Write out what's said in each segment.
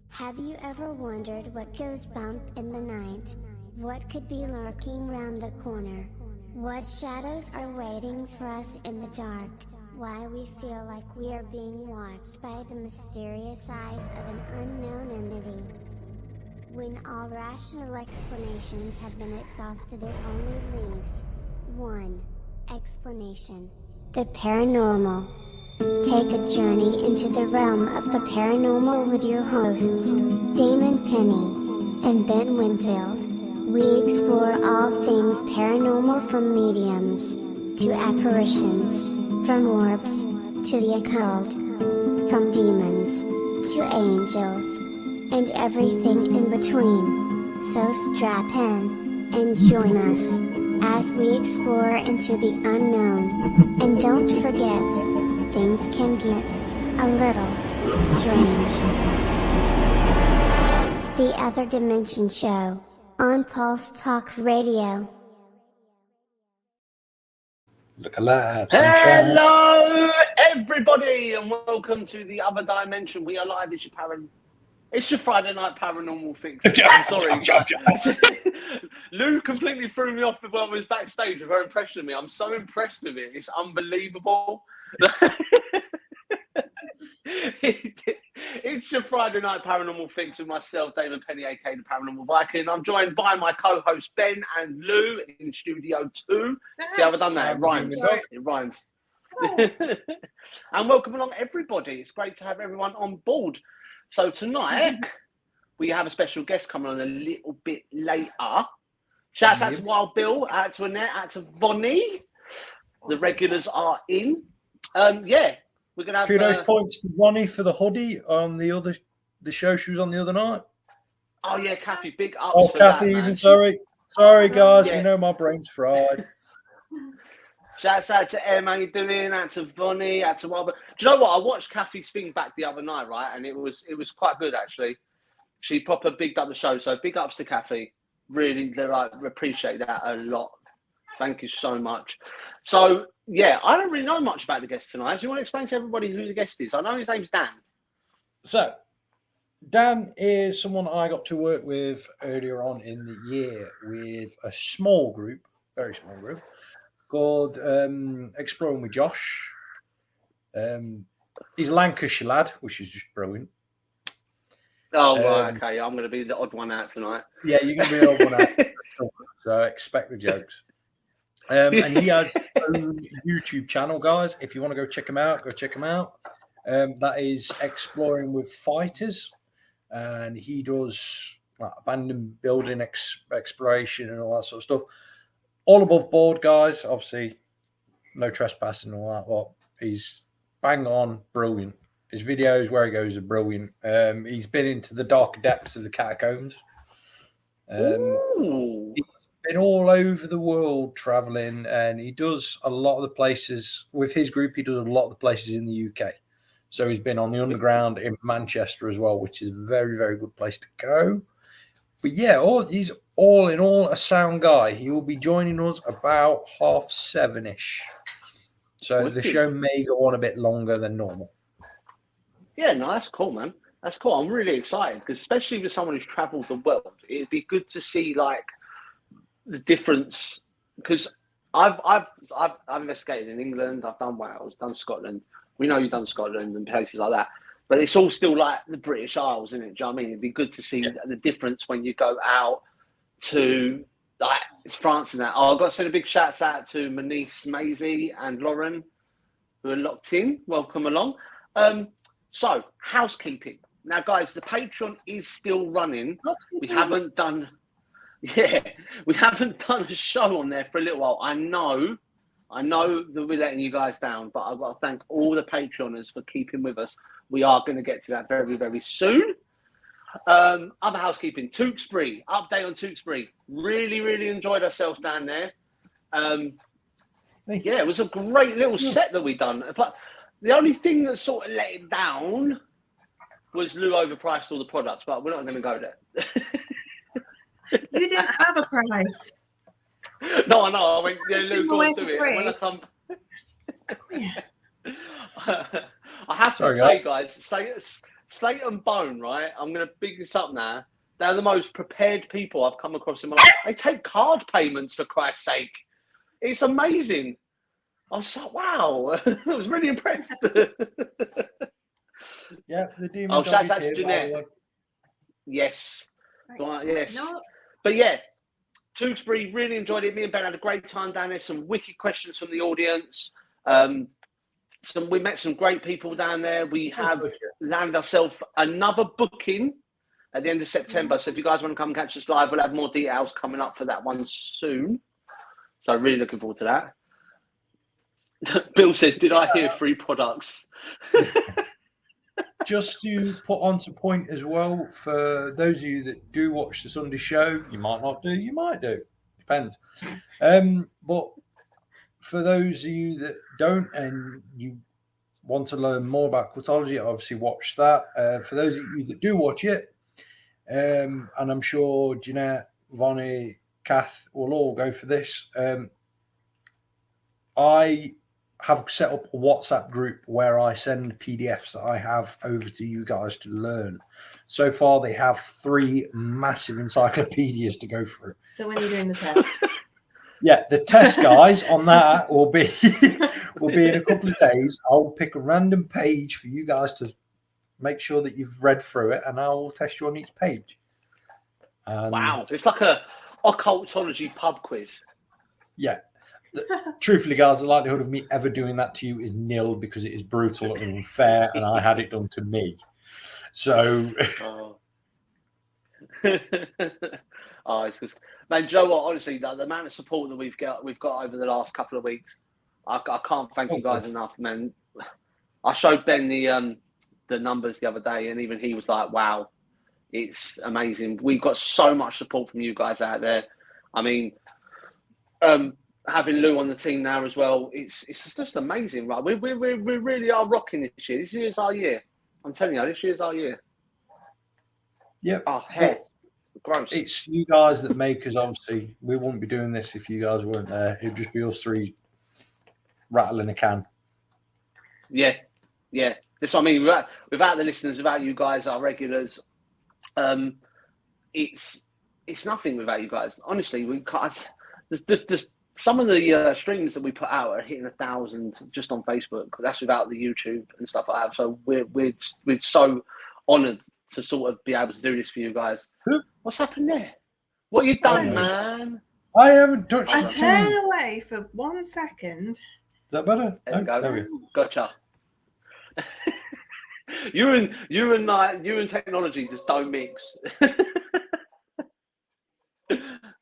Have you ever wondered what goes bump in the night? What could be lurking round the corner? What shadows are waiting for us in the dark? Why we feel like we are being watched by the mysterious eyes of an unknown entity? When all rational explanations have been exhausted, it only leaves one explanation: the paranormal. Take a journey into the realm of the paranormal with your hosts, Damon Penny and Ben Winfield. We explore all things paranormal, from mediums to apparitions, from orbs to the occult, from demons to angels, and everything in between. So strap in and join us as we explore into the unknown. And don't forget, things can get a little strange. The Other Dimension Show, on Pulse Talk Radio. Look alive. Hello, everybody, and welcome to The Other Dimension. We are live. It's your Friday night paranormal fix. I'm sorry. Lou completely threw me off when I was backstage with her impression of me. I'm so impressed with it. It's unbelievable. It's your Friday night paranormal fix with myself, Damon Penny, aka the Paranormal Viking. I'm joined by my co-host Ben and Lou in Studio 2. See how I've done that? It rhymes. It rhymes. And welcome along, everybody. It's great to have everyone on board. So tonight we have a special guest coming on a little bit later. Shouts out to Wild Bill, out to Annette, out to Vonnie. The regulars are in. We're gonna have kudos points to Ronnie for the hoodie on the show she was on the other night. Oh yeah, Kathy, big ups. Oh, for Kathy, that, even sorry guys, Yeah. we know my brain's fried. Shouts out to Em, how you doing? Out to Vonnie, out to Wild Bill. Do you know what? I watched Kathy's thing back the other night, right? And it was quite good actually. She proper bigged up the show, so big ups to Kathy. Really, appreciate that a lot. Thank you so much. So, yeah, I don't really know much about the guest tonight. Do you want to explain to everybody who the guest is? I know his name's Dan. So, Dan is someone I got to work with earlier on in the year with a small group, very small group, called Exploring with Josh. He's a Lancashire lad, which is just brilliant. Oh, right, okay. I'm going to be the odd one out tonight. Yeah, you're going to be the odd one out. So expect the jokes. And he has his own YouTube channel, guys. If you want to go check him out, go check him out. That is Exploring with Fighters. And he does abandoned building exploration and all that sort of stuff. All above board, guys. Obviously, no trespassing and all that. Well, he's bang on, brilliant. His videos where he goes are brilliant. He's been into the darker depths of the catacombs. He's been all over the world traveling, and he does a lot of the places with his group. He does a lot of the places in the UK. So he's been on the underground in Manchester as well, which is a very, very good place to go. But yeah, he's all in all a sound guy. He will be joining us about 7:30-ish. So the show may go on a bit longer than normal. Yeah, no, that's cool, man. That's cool. I'm really excited because, especially with someone who's travelled the world, it'd be good to see like the difference. Because I've investigated in England, I've done Wales, done Scotland. We know you've done Scotland and places like that, but it's all still like the British Isles, isn't it? Do you know what I mean? It'd be good to see the difference when you go out to like it's France and that. Oh, I've got to send a big shout out to Manice, Maisie, and Lauren, who are locked in. Welcome along. So, housekeeping. Now, guys, the Patreon is still running. We haven't done a show on there for a little while. I know that we're letting you guys down, but I've got to thank all the Patreoners for keeping with us. We are going to get to that very, very soon. Other housekeeping, Tewkesbury, update on Tewkesbury. Really, really enjoyed ourselves down there. Yeah, it was a great little set that we done. But the only thing that sort of let it down was Lou overpriced all the products, but we're not going to go there. You didn't have a price. No, I know. I went, yeah, Lou, go and do it. When I come... Yeah. I have Sorry, to say, guys, Slate and Bone, right? I'm going to big this up now. They're the most prepared people I've come across in my life. They take card payments, for Christ's sake. It's amazing. I was like, wow. I was really impressed. Yeah, the demon Oh, dog shout is out to here, by the Jeanette. way. Yes. Right. Yes. No, But yeah, Tewkesbury, really enjoyed it. Me and Ben had a great time down there. Some wicked questions from the audience. We met some great people down there. We have landed ourselves another booking at the end of September. So if you guys want to come and catch us live, we'll have more details coming up for that one soon. So really looking forward to that. Bill says, did I hear free products? Just to put onto point as well, for those of you that do watch the Sunday show, you might not do, you might do. Depends. But for those of you that don't and you want to learn more about Quotology, obviously watch that. For those of you that do watch it, and I'm sure Jeanette, Vonnie, Kath will all go for this. I have set up a WhatsApp group where I send PDFs that I have over to you guys to learn. So far, they have 3 massive encyclopedias to go through. so when you're doing the test. Yeah, the test, guys, on that will be in a couple of days. I'll pick a random page for you guys to make sure that you've read through it, and I will test you on each page. Wow, it's like a occultology pub quiz. Yeah. Truthfully, guys, the likelihood of me ever doing that to you is nil because it is brutal and unfair, and I had it done to me. So, it's just, man, Joe, what, honestly, the amount of support that we've got over the last couple of weeks, I can't thank you guys enough, man. I showed Ben the numbers the other day, and even he was like, "Wow, it's amazing." We've got so much support from you guys out there. I mean, having Lou on the team now as well, it's just amazing, right? We really are rocking this year. This year's our year. I'm telling you, this year's our year. Yep. Oh, heck. Gross. It's you guys that make us. Obviously, we wouldn't be doing this if you guys weren't there. It'd just be us 3 rattling a can. Yeah. That's what I mean. Without the listeners, without you guys, our regulars, it's nothing without you guys. Honestly, we can't. There's some of the streams that we put out are hitting 1,000 just on Facebook. That's without the YouTube and stuff like that. So we're so honoured to sort of be able to do this for you guys. What's happened there? What you done, man? I haven't touched I it. turn away for 1 second. Is that better? There we go. There we go. Gotcha. you and technology just don't mix.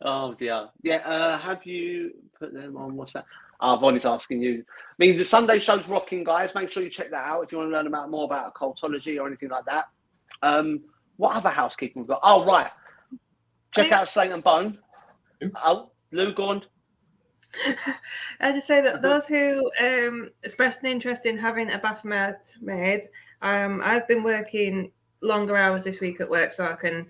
Oh dear. Yeah. Have you put them on? What's that? Vonnie's asking you. I mean, the Sunday show's rocking, guys. Make sure you check that out if you want to learn more about occultology or anything like that. What other housekeeping we've got? Oh, right. Check out Slate and Bone. Oh, Lou, go on. I just say that those who expressed an interest in having a Baphomet made, I've been working longer hours this week at work so I can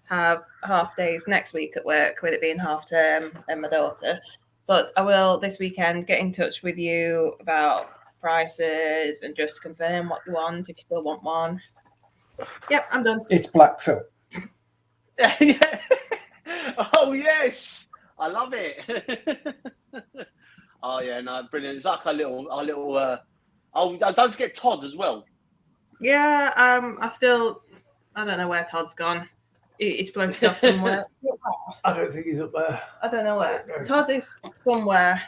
have half days next week at work with it being half term and my daughter. But I will this weekend get in touch with you about prices and just confirm what you want if you still want one. Yep, I'm done. It's Black Phil. Yeah. Oh yes, I love it. Oh yeah, no, brilliant. It's like our little. Oh, don't forget Todd as well. Yeah, I don't know where Todd's gone. He's floated off somewhere. I don't think he's up there. I don't know where. Todd is somewhere.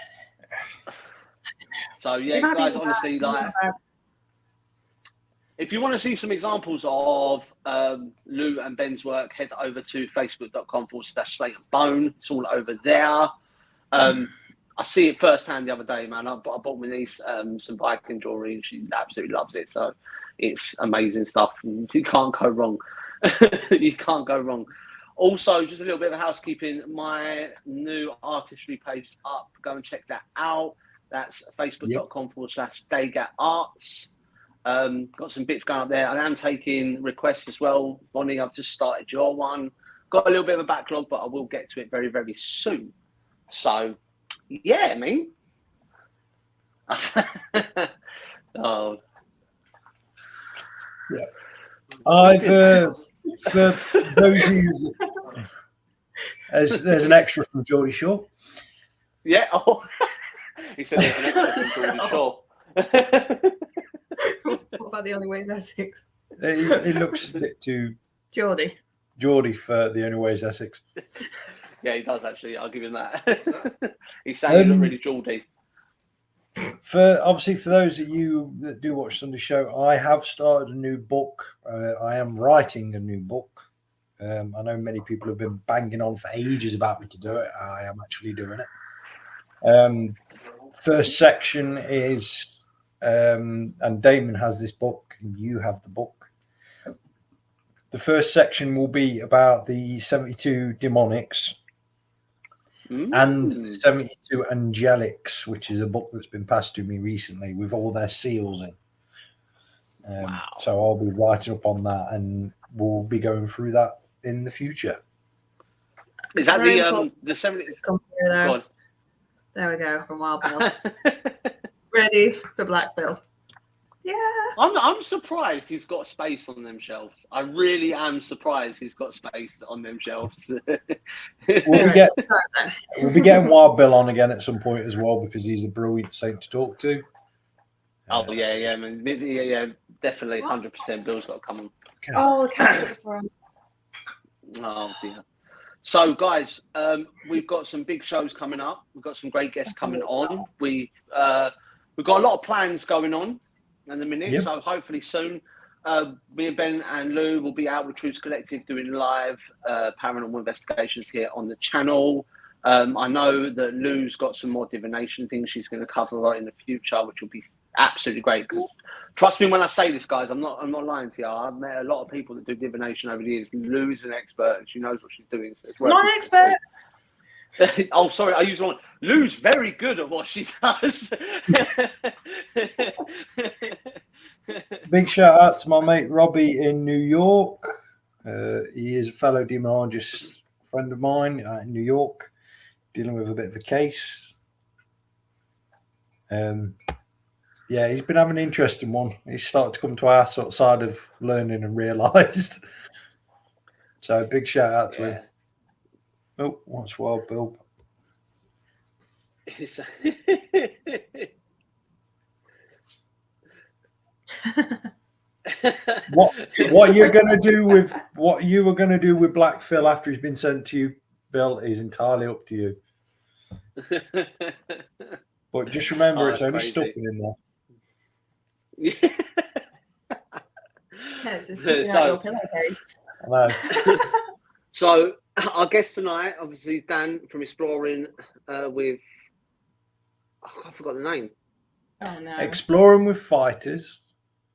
So yeah, guys, honestly, like, if you want to see some examples of Lou and Ben's work, head over to facebook.com/Slate and Bone. It's all over there. I see it firsthand the other day, man. I bought my niece some Viking jewelry and she absolutely loves it. So it's amazing stuff. You can't go wrong. You can't go wrong. Also, just a little bit of housekeeping. My new artistry page is up. Go and check that out. That's facebook.com/DayGatArts. Got some bits going up there. I am taking requests as well. Bonnie, I've just started your one. Got a little bit of a backlog, but I will get to it very, very soon. So, yeah, I mean, Oh, Yeah. I've for those who there's an extra from Geordie Shore. yeah. Oh, he said there's an extra from Geordie Shore. What about the only way is Essex? It looks a bit too Geordie. Geordie for the only way is Essex. Yeah, he does actually. I'll give him that. He's saying you look really Geordie. For those of you that do watch Sunday Show, I have started a new book. I am writing a new book. I know many people have been banging on for ages about me to do it. I am actually doing it. First section is, and Damon has this book, and you have the book. The first section will be about the 72 demonics and 72 angelics, which is a book that's been passed to me recently with all their seals in. Wow. So I'll be writing up on that, and we'll be going through that in the future. Is that the 70? There we go, from Wild Bill. Ready for Black Bill. Yeah. I'm surprised he's got space on them shelves. I really am surprised he's got space on them shelves. We'll be getting Wild Bill on again at some point as well, because he's a brilliant saint to talk to. Oh yeah, man. Yeah, definitely, 100%. Bill's got to come on. Oh, the cat's at the front. Oh dear. So, guys, we've got some big shows coming up. We've got some great guests coming on. We've got a lot of plans going on in the minute. Yep. So hopefully soon, me and Ben and Lou will be out with Truths Collective doing live paranormal investigations here on the channel. I know that Lou's got some more divination things she's going to cover in the future, which will be absolutely great. Because trust me when I say this, guys, I'm not lying to you. I've met a lot of people that do divination over the years. Lou's an expert, and she knows what she's doing. So not an expert. Oh, sorry, I used one. Lou's very good at what she does. Big shout out to my mate Robbie in New York. He is a fellow demonologist friend of mine in New York, dealing with a bit of a case. Yeah, he's been having an interesting one. He's started to come to our sort of side of learning and realised. So big shout out to him. Oh, what's Wild Bill? What you're gonna do with what you were gonna do with Black Phil after he's been sent to you, Bill, is entirely up to you. But just remember, it's only stuffing in there. Yeah, it's just out your pillowcase. I know. So our guest tonight, obviously Dan from Exploring with I forgot the name. Oh no. Exploring with Fighters.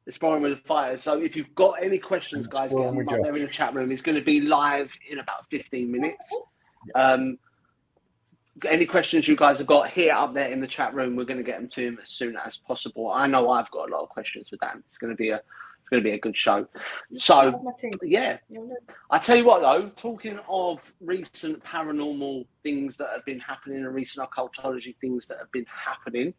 Exploring with Fighters. So if you've got any questions, guys, get them up there in the chat room. It's going to be live in about 15 minutes. Any questions you guys have got here up there in the chat room, we're going to get them to him as soon as possible. I know I've got a lot of questions for Dan. It's going to be a good show. So yeah, I tell you what though, talking of recent paranormal things that have been happening and recent occultology things that have been happening,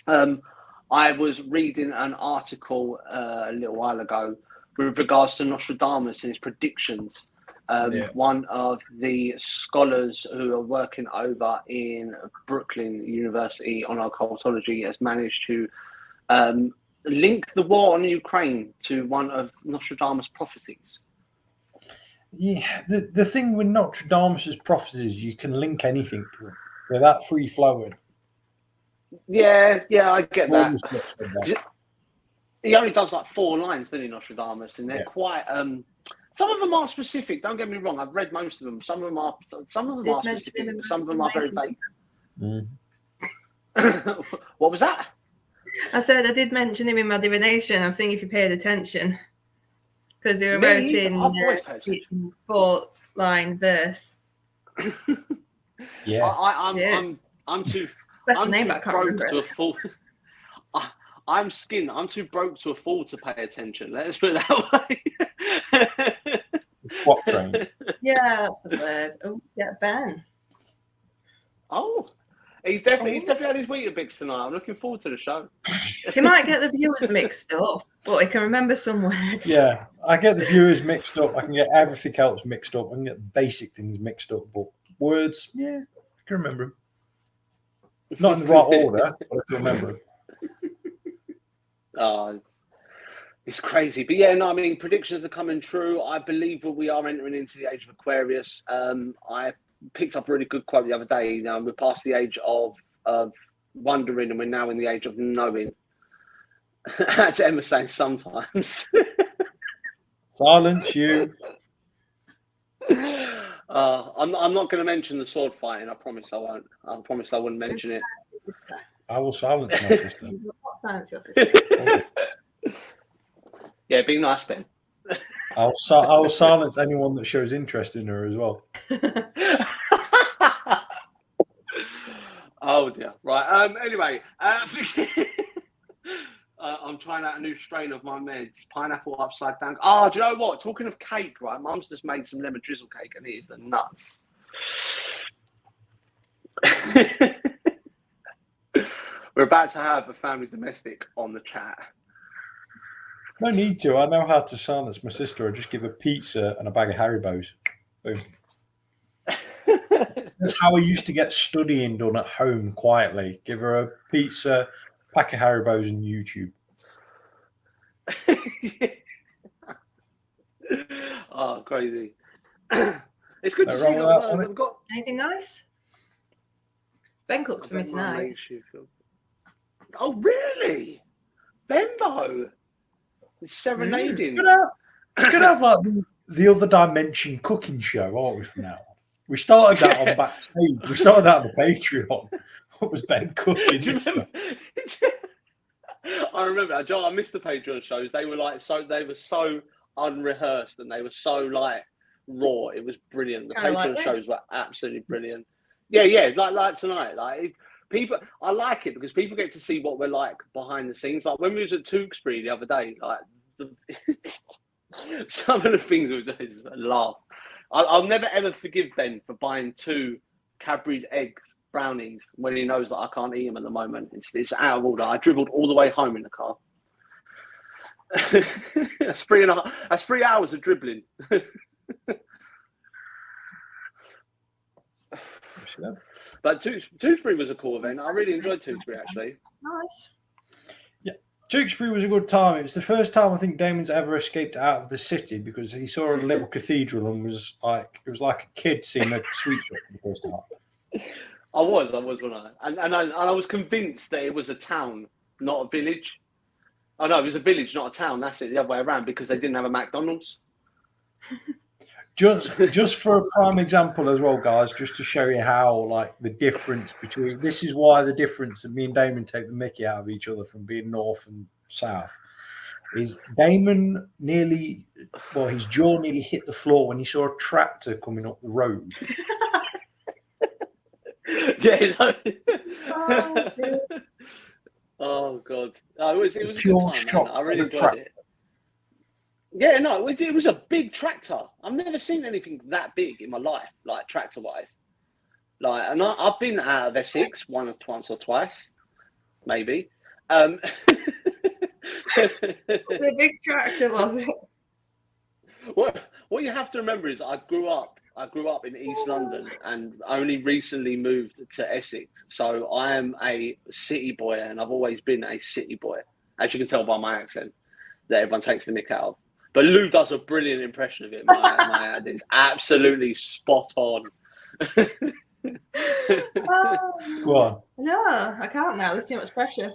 I was reading an article a little while ago with regards to Nostradamus and his predictions. One of the scholars who are working over in Brooklyn University on occultology has managed to link the war on Ukraine to one of Nostradamus' prophecies. Yeah, the thing with Nostradamus' prophecies, you can link anything to them. They're that free flowing. Yeah, I get that. He only does like 4 lines, doesn't he, Nostradamus? And they're quite. Some of them are specific. Don't get me wrong. I've read most of them. Some of them are specific. Some of them are very vague. What was that? I said I did mention him in my divination. I was seeing if you paid attention, because they were wrote in 4th line verse. Yeah, I'm too. Special name, but I can't remember it. I'm too broke to afford to pay attention. Let's put it that way. What train? Yeah, that's the word. Oh, yeah, Ben. Oh, He's definitely had his Weetabix tonight. I'm looking forward to the show. He might get the viewers mixed up, but he can remember some words. Yeah, I get the viewers mixed up. I can get everything else mixed up. I can get basic things mixed up, but words, yeah, I can remember them. Not in the right order, but I can remember them. Oh, it's crazy. But yeah, no, I mean, predictions are coming true. I believe that we are entering into the age of Aquarius. I picked up a really good quote the other day. You know, we're past the age of wondering, and we're now in the age of knowing. That's Emma saying sometimes. Silence you. I'm not going to mention the sword fighting. I promise I won't. I promise I wouldn't mention it. I will silence my sister. Silence your sister. Yeah, be nice, Ben. I will silence anyone that shows interest in her as well. Oh dear. Right. Anyway, I'm trying out a new strain of my meds. Pineapple upside down. Oh, do you know what? Talking of cake, right? Mum's just made some lemon drizzle cake, and it is the nuts. We're about to have a family domestic on the chat. No need to. I know how to silence my sister. I just give her pizza and a bag of Haribos. Boom. That's how I used to get studying done at home quietly. Give her a pizza, pack of Haribos, and YouTube. Oh, crazy. It's good to No see wrong with that, that. I've got Anything nice? Ben cooked for me tonight. Oh, really? Benbo? He's serenading. We're gonna have like the Other Dimension cooking show, aren't we, from now on? We started that on Backstage. We started that on the Patreon. What was Ben cooking? Do you remember? I remember. I missed the Patreon shows. They were so unrehearsed, and they were so like raw. It was brilliant. The Kinda Patreon like shows this. were absolutely brilliant. Yeah, like tonight. People, I like it because people get to see what we're like behind the scenes. Like when we was at Tewkesbury the other day, like some of the things we did is a laugh. I'll never ever forgive Ben for buying 2 Cadbury's eggs brownies when he knows that I can't eat them at the moment. It's out of order. I dribbled all the way home in the car. That's 3 hours of dribbling. But Tewkesbury was a cool event. I really enjoyed Tewkesbury actually. Nice. Yeah, Tewkesbury was a good time. It was the first time I think Damon's ever escaped out of the city because he saw a little cathedral and was like, it was like a kid seeing a sweet shop for the first time. I was, wasn't I? And I was convinced that it was a town, not a village. Oh no, it was a village, not a town. That's it, the other way around, because they didn't have a McDonald's. Just for a prime example as well, guys, just to show you how like the difference between this is why the difference that me and Damon take the mickey out of each other from being north and south is Damon his jaw nearly hit the floor when he saw a tractor coming up the road. Yeah. Oh, Oh god, it was a Pure good time, shock man. I really of a enjoyed it. Yeah, no, it was a big tractor. I've never seen anything that big in my life, like tractor wise. Like, and I've been out of Essex once or twice, maybe. the big tractor, was it? What you have to remember is I grew up in East London and only recently moved to Essex. So I am a city boy, and I've always been a city boy, as you can tell by my accent that everyone takes the mick out of. But Lou does a brilliant impression of it. My ad is absolutely spot on. Go on. No, I can't now. There's too much pressure.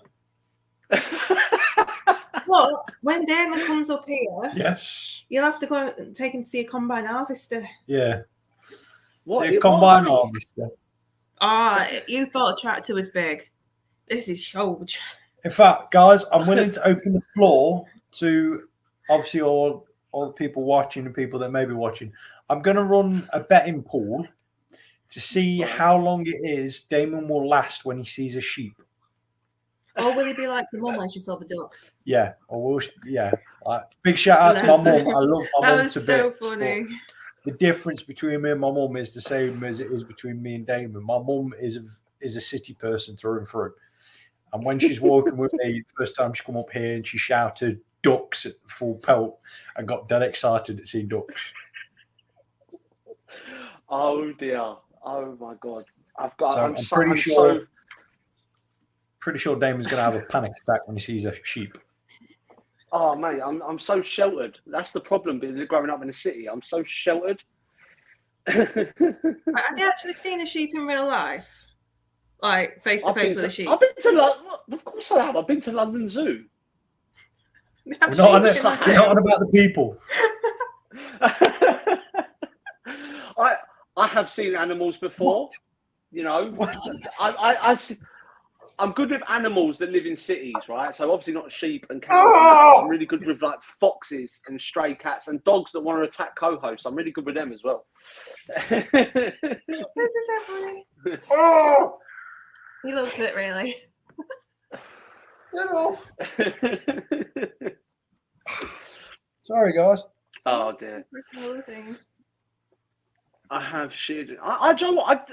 Well, when Damon comes up here, Yes. you'll have to go and take him to see a combine harvester. Yeah. What? So combine harvester. You thought a tractor was big. This is huge. In fact, guys, I'm willing to open the floor to obviously all the people watching and people that may be watching. I'm going to run a betting pool to see how long it is Damon will last when he sees a sheep. Or will he be like your mum when she saw the ducks? Yeah. Big shout out to my mum. I love my mum to bits. That was so funny. The difference between me and my mum is the same as it is between me and Damon. My mum is is a city person through and through. And when she's walking with me, the first time she come up here and she shouted ducks at full pelt and got dead excited at seeing ducks. Oh dear. Oh my God. I'm pretty sure Damon's going to have a panic attack when he sees a sheep. Oh mate, I'm so sheltered. That's the problem growing up in the city. I'm so sheltered. Have you actually seen a sheep in real life? Like face to face with a sheep? I've been to London. Of course I have. I've been to London Zoo. We're not on about the people. I have seen animals before. What? You know, I'm good with animals that live in cities, right? So obviously not sheep and cows. I'm really good with like foxes and stray cats and dogs that want to attack co-hosts. I'm really good with them as well. This is so funny. Oh, he loves it, really. Get off. Sorry, guys. Oh dear. Other things. I have shit. I don't know what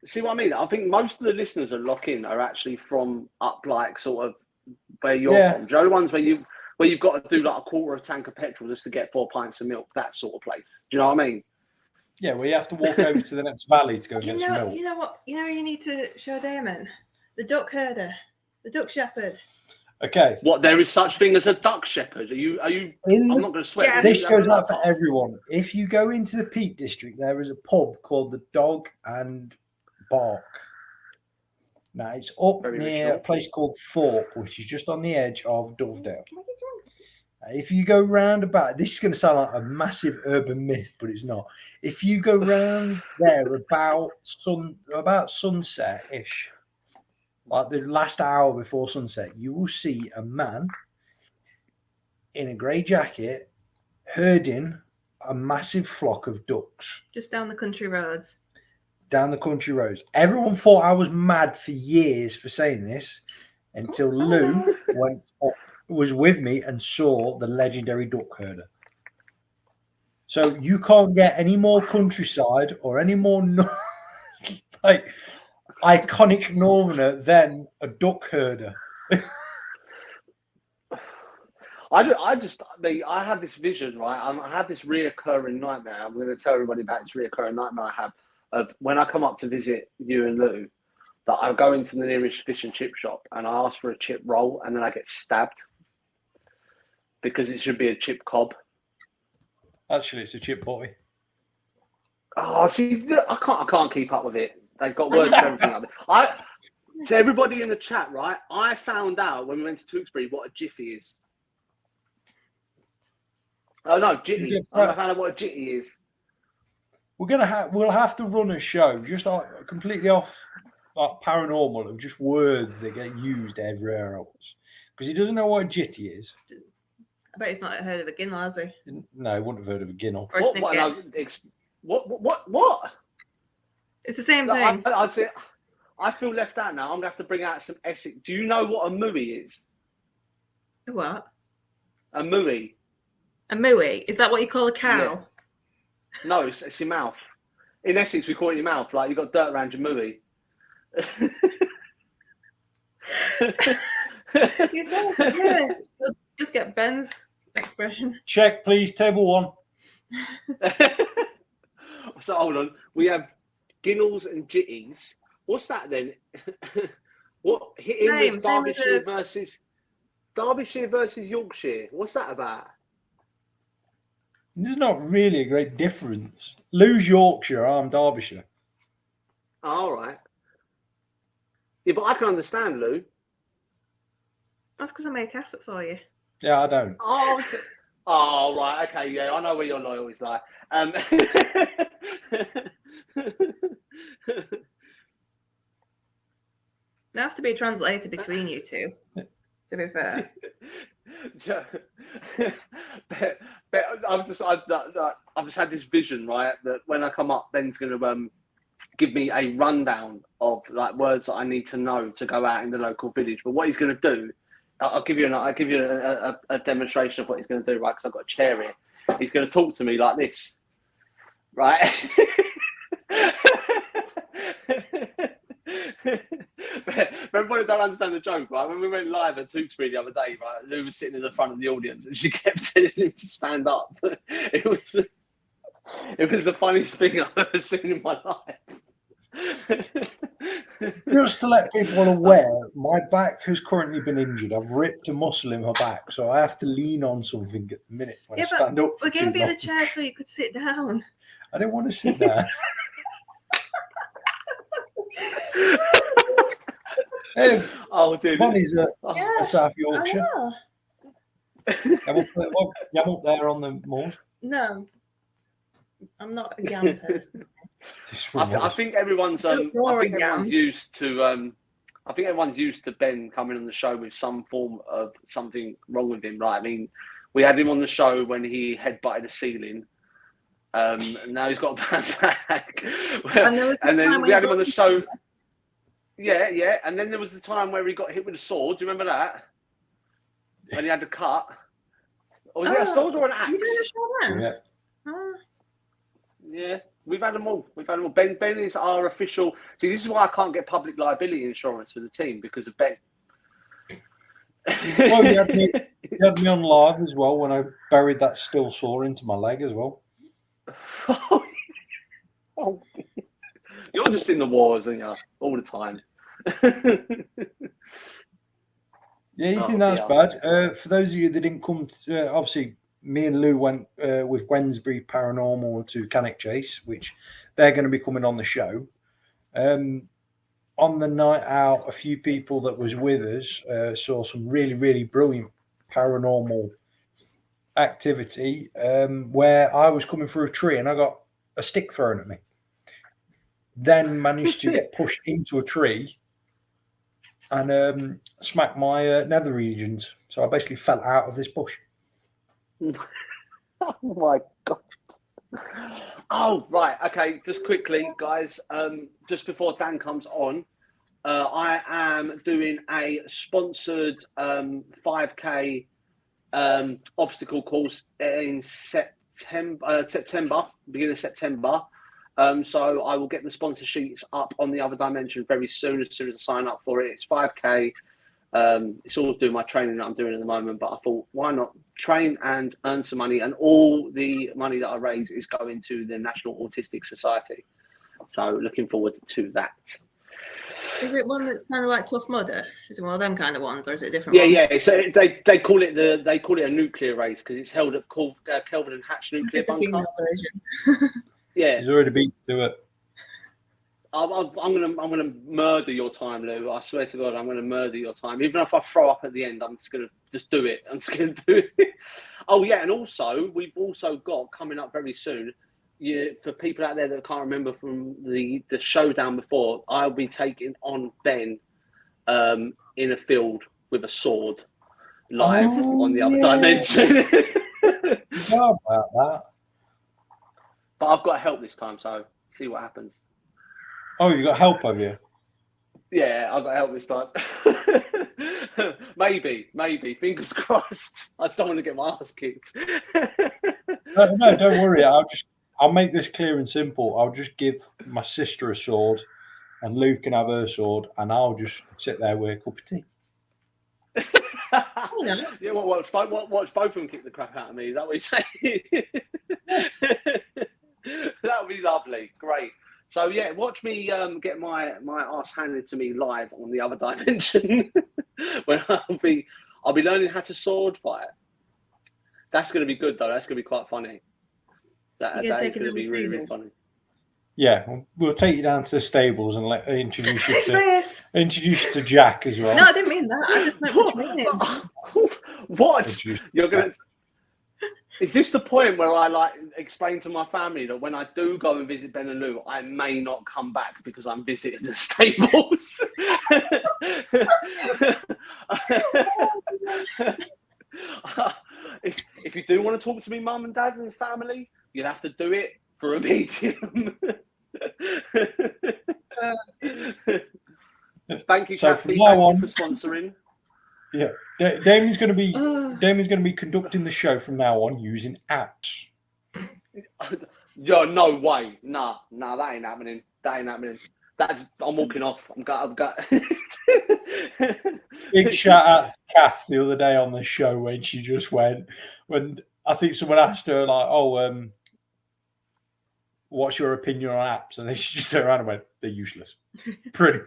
see what I mean? I think most of the listeners are are actually from up like sort of where you're from. Do you know the ones where you've got to do like a quarter of a tank of petrol just to get 4 pints of milk, that sort of place. Do you know what I mean? Yeah, well, you have to walk over to the next valley to go get some milk. You know what? You know you need to show Damon? The duck herder, the duck shepherd. Okay. What, there is such thing as a duck shepherd? Are you I'm not going to swear. Yeah, this goes out for everyone. If you go into the Peak District, there is a pub called the Dog and Bark. Now it's up near a place called Thorpe, which is just on the edge of Dovedale. If you go round about, this is going to sound like a massive urban myth, but it's not. If you go round there about sunset-ish, like the last hour before sunset, you will see a man in a grey jacket herding a massive flock of ducks. Just down the country roads. Everyone thought I was mad for years for saying this until Lou was with me and saw the legendary duck herder. So you can't get any more countryside or any more like iconic northerner than a duck herder. I have this vision, right? I have this reoccurring nightmare. I'm going to tell everybody about this reoccurring nightmare I have of when I come up to visit you and Lou, that I go into the nearest fish and chip shop and I ask for a chip roll and then I get stabbed because it should be a chip cob. Actually, it's a chip butty. Oh, see, I can't keep up with it. They've got words for everything. To everybody in the chat, right? I found out when we went to Tewkesbury what a jiffy is. Oh no, jitty. I found out what a jitty is. We'll have to run a show just like completely off like paranormal of just words that get used everywhere else. Because he doesn't know what a jitty is. I bet he's not heard of a ginnel, has he? No, he wouldn't have heard of a ginnel. Or a snicket. What? It's the same thing. I'd say I feel left out now. I'm gonna have to bring out some Essex. Do you know what a mooey is? What? A mooey. A mooey? Is that what you call a cow? Yeah. No, it's your mouth. In Essex, we call it your mouth. Like you got dirt around your mooey. You said it. Just get Ben's expression. Check, please. Table 1. So hold on. We have ginnels and jitties. What's that then? What hitting with Derbyshire versus Yorkshire? What's that about? There's not really a great difference. Lou's Yorkshire, I'm Derbyshire. All right. Yeah, but I can understand Lou. That's because I make effort for you. Yeah, I don't. Oh, right. Okay, yeah, I know where your loyalties lie. There has to be a translator between you two, to be fair. But I've just had this vision, right, that when I come up, Ben's going to give me a rundown of like words that I need to know to go out in the local village. But what he's going to do, I'll give you a demonstration of what he's going to do, right? Because I've got a chair here. He's going to talk to me like this, right? Everybody don't understand the joke, right? When we went live at Tewkesbury the other day, right, Lou was sitting in the front of the audience and she kept telling him to stand up. It was the funniest thing I've ever seen in my life. Just to let people aware, my back has currently been injured. I've ripped a muscle in my back, so I have to lean on something at the minute when I stand up. We gave you the chair so you could sit down. I don't want to sit down. Bonnie's a South Yorkshire. I'm up there on the moors. No, I'm not a yam person. I think everyone's used to. I think everyone's used to Ben coming on the show with some form of something wrong with him, right? I mean, we had him on the show when he headbutted the ceiling. And now he's got a bad back. And then we had him on the show. Yeah. And then there was the time where he got hit with a sword. Do you remember that? When he had the cut. Or was it a sword or an axe? You did a show then? Yeah. Yeah. We've had them all. Ben is our official. See, this is why I can't get public liability insurance for the team, because of Ben. Well, you had me on live as well when I buried that still saw into my leg as well. Oh. You're just in the wars, aren't you? All the time. Yeah, you think that's bad? For those of you that didn't come to, obviously, me and Lou went with Wednesbury Paranormal to Cannock Chase, which they're going to be coming on the show. On the night out, a few people that was with us saw some really, really brilliant paranormal activity where I was coming through a tree and I got a stick thrown at me. Then managed to get pushed into a tree and smacked my nether regions. So I basically fell out of this bush. Oh my God. Oh, right. Okay, just quickly, guys, just before Dan comes on, I am doing a sponsored 5K obstacle course in September, beginning of September. So I will get the sponsor sheets up on the Other Dimension very soon, as soon as I sign up for it. It's 5K. It's all doing my training that I'm doing at the moment, but I thought, why not train and earn some money? And all the money that I raise is going to the National Autistic Society. So looking forward to that. Is it one that's kind of like Tough Mudder? Is it one of them kind of ones, or is it a different one? Yeah. So they call it a nuclear race because it's held at Kelvin and Hatch nuclear bunker. Yeah, he's already beat to it. I'm gonna murder your time, Lou. I swear to God, I'm gonna murder your time. Even if I throw up at the end, I'm just gonna do it. I'm just gonna do it. Oh yeah, and also we've also got coming up very soon. Yeah, for people out there that can't remember from the showdown before, I'll be taking on Ben in a field with a sword live on the Other Dimension. How about that? But I've got help this time, so see what happens. Oh, you got help, have you? Yeah, I've got help this time. maybe. Fingers crossed. I just don't want to get my ass kicked. No, don't worry. I'll make this clear and simple. I'll just give my sister a sword, and Luke can have her sword, and I'll just sit there with a cup of tea. Yeah, watch both of them kick the crap out of me. Is that what you're saying? That would be lovely. Great. So yeah, watch me get my ass handed to me live on the Other Dimension when I'll be learning how to sword fight. That's going to be good though. That's going to be quite funny. That is going to be really funny. Yeah, we'll take you down to the stables and introduce you to Jack as well. No, I didn't mean that. I just meant what you mean. What? You're gonna? Is this the point where I explain to my family that when I do go and visit Ben and Lou, I may not come back because I'm visiting the stables? If you do want to talk to me, Mum and Dad and family, you'd have to do it for a medium. Thank you, Kathy. Thank you for sponsoring. Yeah, Damien's going to be conducting the show from now on using apps. Yo, no way. Nah, that ain't happening. I'm walking off. I'm got. Big shout out to Kath the other day on the show when she just went, when I think someone asked her like, "Oh, what's your opinion on apps?" And then she just turned around and went, "They're useless." Pretty.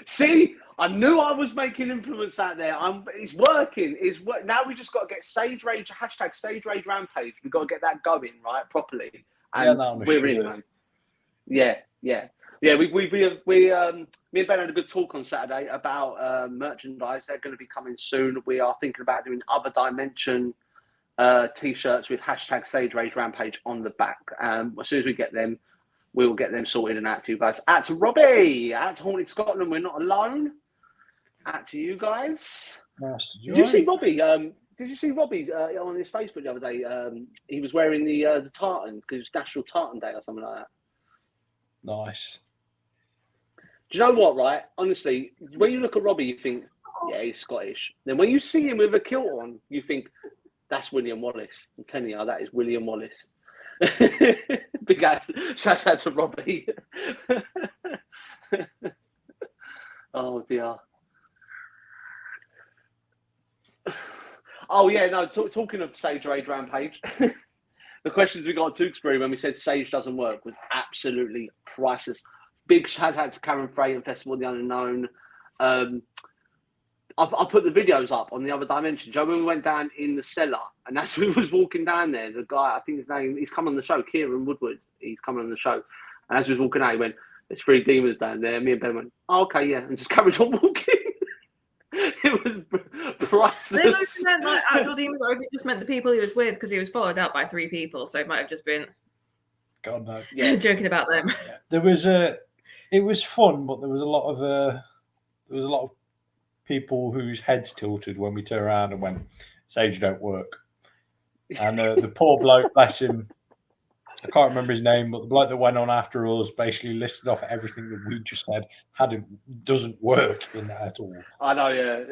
See, I knew I was making influence out there. It's working. Now we just got to get Sage Rage hashtag Sage Rage Rampage. We've got to get that going right properly. And we're in, man. Yeah. We me and Ben had a good talk on Saturday about merchandise. They're going to be coming soon. We are thinking about doing Other Dimension t-shirts with hashtag Sage Rage Rampage on the back. As soon as we get them, we will get them sorted and out to you guys. Out to Robbie, out to Haunted Scotland. We're not alone. Out to you guys. Nice. Did you see Robbie? Did you see Robbie on his Facebook the other day? He was wearing the tartan because it's National Tartan Day or something like that. Nice. Do you know what, right? Honestly, when you look at Robbie, you think, yeah, he's Scottish. Then when you see him with a kilt on, you think, that's William Wallace. I'm telling you, that is William Wallace. Big shout out to Robbie. Oh, dear. Oh, yeah, no, talking of Sage Rage Rampage, the questions we got on Tewkesbury when we said Sage doesn't work was absolutely priceless. Big shout out to Karen Frey and Festival of the Unknown. I put the videos up on the Other Dimension. Joe, when we went down in the cellar, and as we was walking down there, the guy, I think his name, he's come on the show, Kieran Woodward, he's coming on the show. And as we was walking out, he went, "There's 3 demons down there." Me and Ben went, "Oh, okay, yeah," and just carried on walking. It was priceless. They might have meant like actual demons, or if it just meant the people he was with, because he was followed out by 3 people, so it might have just been God no. Yeah, joking about them. Yeah. It was fun, but there was a lot of people whose heads tilted when we turned around and went, "Sage don't work." And the poor bloke, bless him, I can't remember his name, but the bloke that went on after us basically listed off everything that we just said doesn't work in that at all. I know, yeah.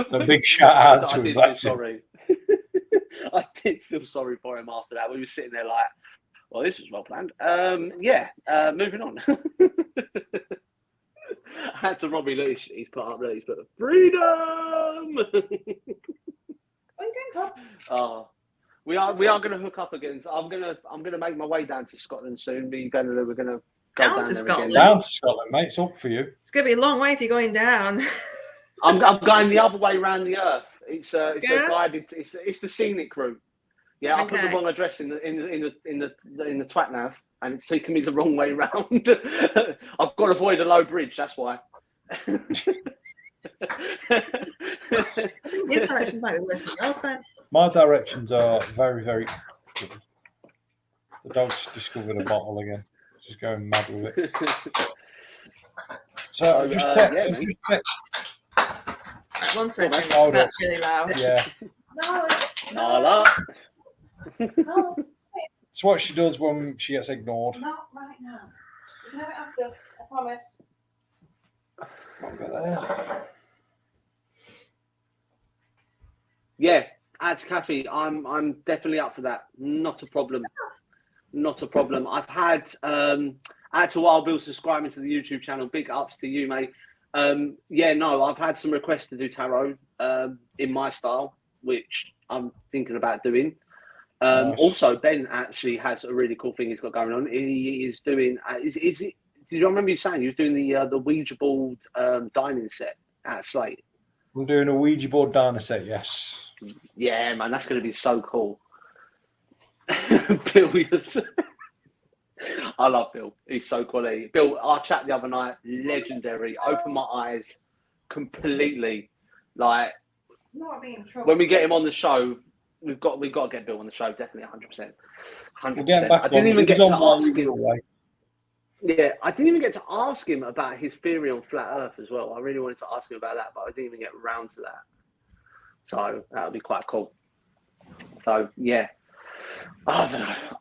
So big shout out to him. Bless him. Sorry. I did feel sorry for him after that. We were sitting there like, well, this was well planned. Moving on. I had to Robbie Lee. He's put up there. He's put freedom. Oh, we are going to hook up again. So I'm gonna make my way down to Scotland soon. We're gonna go down to Scotland. Again. Down to Scotland, mate. It's up for you. It's gonna be a long way if you're going down. I'm going the other way around the earth. It's a guided. It's the scenic route. Yeah, I put the wrong address in the twat nav, and it's taking me the wrong way round. I've got to avoid a low bridge. That's why. This direction might be worse than yours, man. My directions are very, very good. The dog's discovered a bottle again. She's going mad with it. So One second. That's really loud. Yeah. No. It's what she does when she gets ignored. Not right now. You can have it after. I promise. Yeah, add to Kathy. I'm definitely up for that. Not a problem. I've had add to Wild Bill subscribing to the YouTube channel. Big ups to you, mate. I've had some requests to do tarot in my style, which I'm thinking about doing. Nice. Also, Ben actually has a really cool thing he's got going on. He is doing. Is it? Did you remember you saying he was doing the Ouija board dining set at Slate? I'm doing a Ouija board dining set. Yes. Yeah, man, that's going to be so cool. Bill, I love Bill. He's so quality. Bill, our chat the other night, legendary. Opened my eyes completely. Like, not being trouble. When we get him on the show, we've got to get Bill on the show. Definitely, 100%. 100%. I didn't even get to ask him. Yeah, I didn't even get to ask him about his theory on flat Earth as well. I really wanted to ask him about that, but I didn't even get around to that. So that would be quite cool. So yeah, I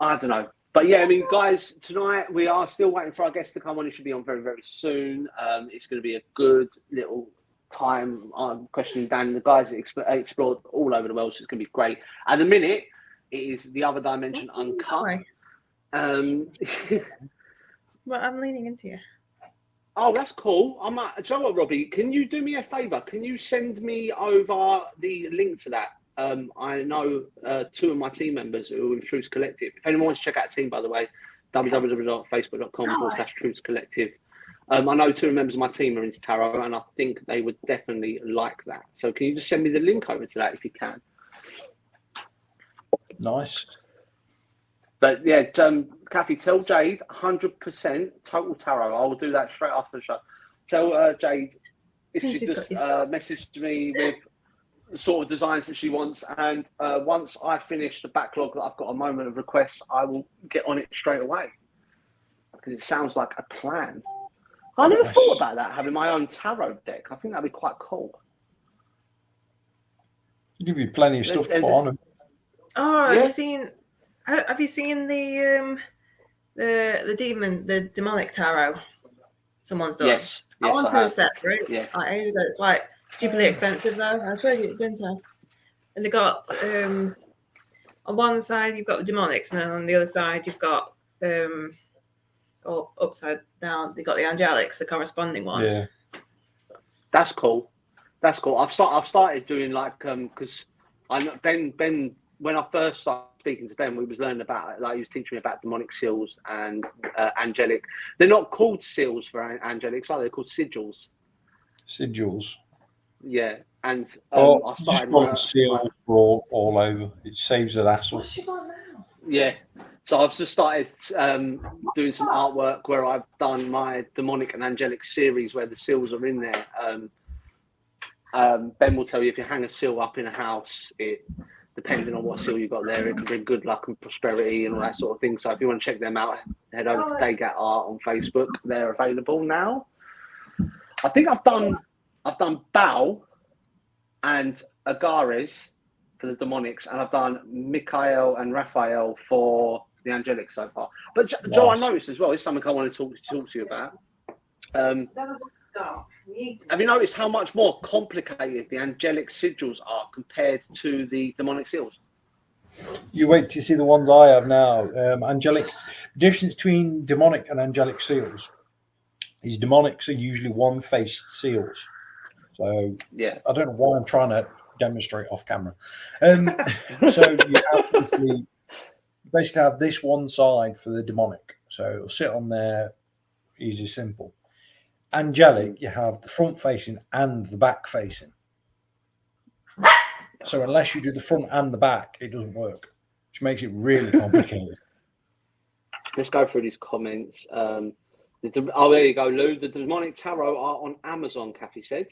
don't know. But yeah, I mean, guys, tonight we are still waiting for our guest to come on. He should be on very, very soon. It's going to be a good little time. I'm questioning Dan. The guys explored all over the world, so it's going to be great. At the minute, it is the Other Dimension Uncut. Well, I'm leaning into you. Oh, that's cool. Do you know what, Robbie? Can you do me a favour? Can you send me over the link to that? I know 2 of my team members who are in Truth Collective. If anyone wants to check out a team, by the way, www.facebook.com/Truth Collective. I know 2 members of my team are into tarot, and I think they would definitely like that. So can you just send me the link over to that if you can? Nice. But yeah, Kathy, tell Jade 100% total tarot. I will do that straight after the show. Tell Jade if she just messaged me with the sort of designs that she wants, and once I finish the backlog that I've got a moment of requests, I will get on it straight away. Because it sounds like a plan. I never thought about that, having my own tarot deck. I think that'd be quite cool. Give you plenty of stuff to put on them. Oh, yeah. Have you seen the demonic tarot someone's done? Yes, I wanted a set for it. Yeah. It's like stupidly expensive though. I'll show you, didn't I? And they got on one side you've got the demonics, and then on the other side you've got or upside down they got the angelics, the corresponding one. Yeah, that's cool. That's cool. I've started doing like because I know Ben when I first started speaking to Ben, we was learning about he was teaching me about demonic seals and angelic. They're not called seals for angelics, are they? They're called sigils. Sigils. Yeah, and I started seals all over. It saves the hassle. What's she got now? Yeah. So I've just started doing some artwork where I've done my demonic and angelic series where the seals are in there. Ben will tell you if you hang a seal up in a house, depending on what seal you've got there, it can bring good luck and prosperity and all that sort of thing. So if you want to check them out, head over to Dagat Art on Facebook. They're available now. I think I've done Baal and Agares for the demonics, and I've done Michael and Raphael for the angelic so far. But Joe, I noticed as well, it's something I want to talk to you about. Have you noticed how much more complicated the angelic sigils are compared to the demonic seals? You wait to see the ones I have now. Angelic, the difference between demonic and angelic seals is demonics are usually one-faced seals. So yeah, I don't know why I'm trying to demonstrate off camera. So you basically have this one side for the demonic. So it'll sit on there, easy, simple. Angelic, you have the front facing and the back facing. So unless you do the front and the back, it doesn't work, which makes it really complicated. Let's go through these comments. There you go, Lou. The demonic tarot are on Amazon, Kathy said.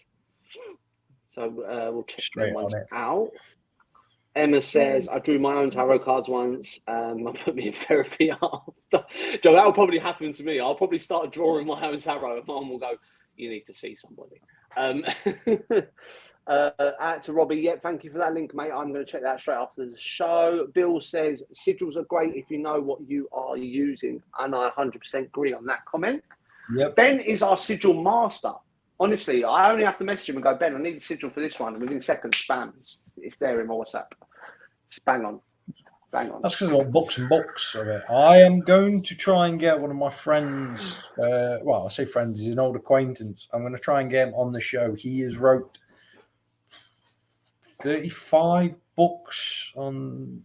So we'll check them ones out. Emma says, I drew my own tarot cards once. I put me in therapy after. Joe, that'll probably happen to me. I'll probably start drawing my own tarot. And Mom will go, you need to see somebody. To Robbie, yeah, thank you for that link, mate. I'm going to check that straight after the show. Bill says, sigils are great if you know what you are using. And I 100% agree on that comment. Yep. Ben is our sigil master. Honestly, I only have to message him and go, Ben, I need a sigil for this one. And within seconds, bam, it's there in my WhatsApp. Just bang on. That's because I've got books and books of it. I am going to try and get one of my friends, I say friends, he's an old acquaintance. I'm going to try and get him on the show. He has wrote 35 books on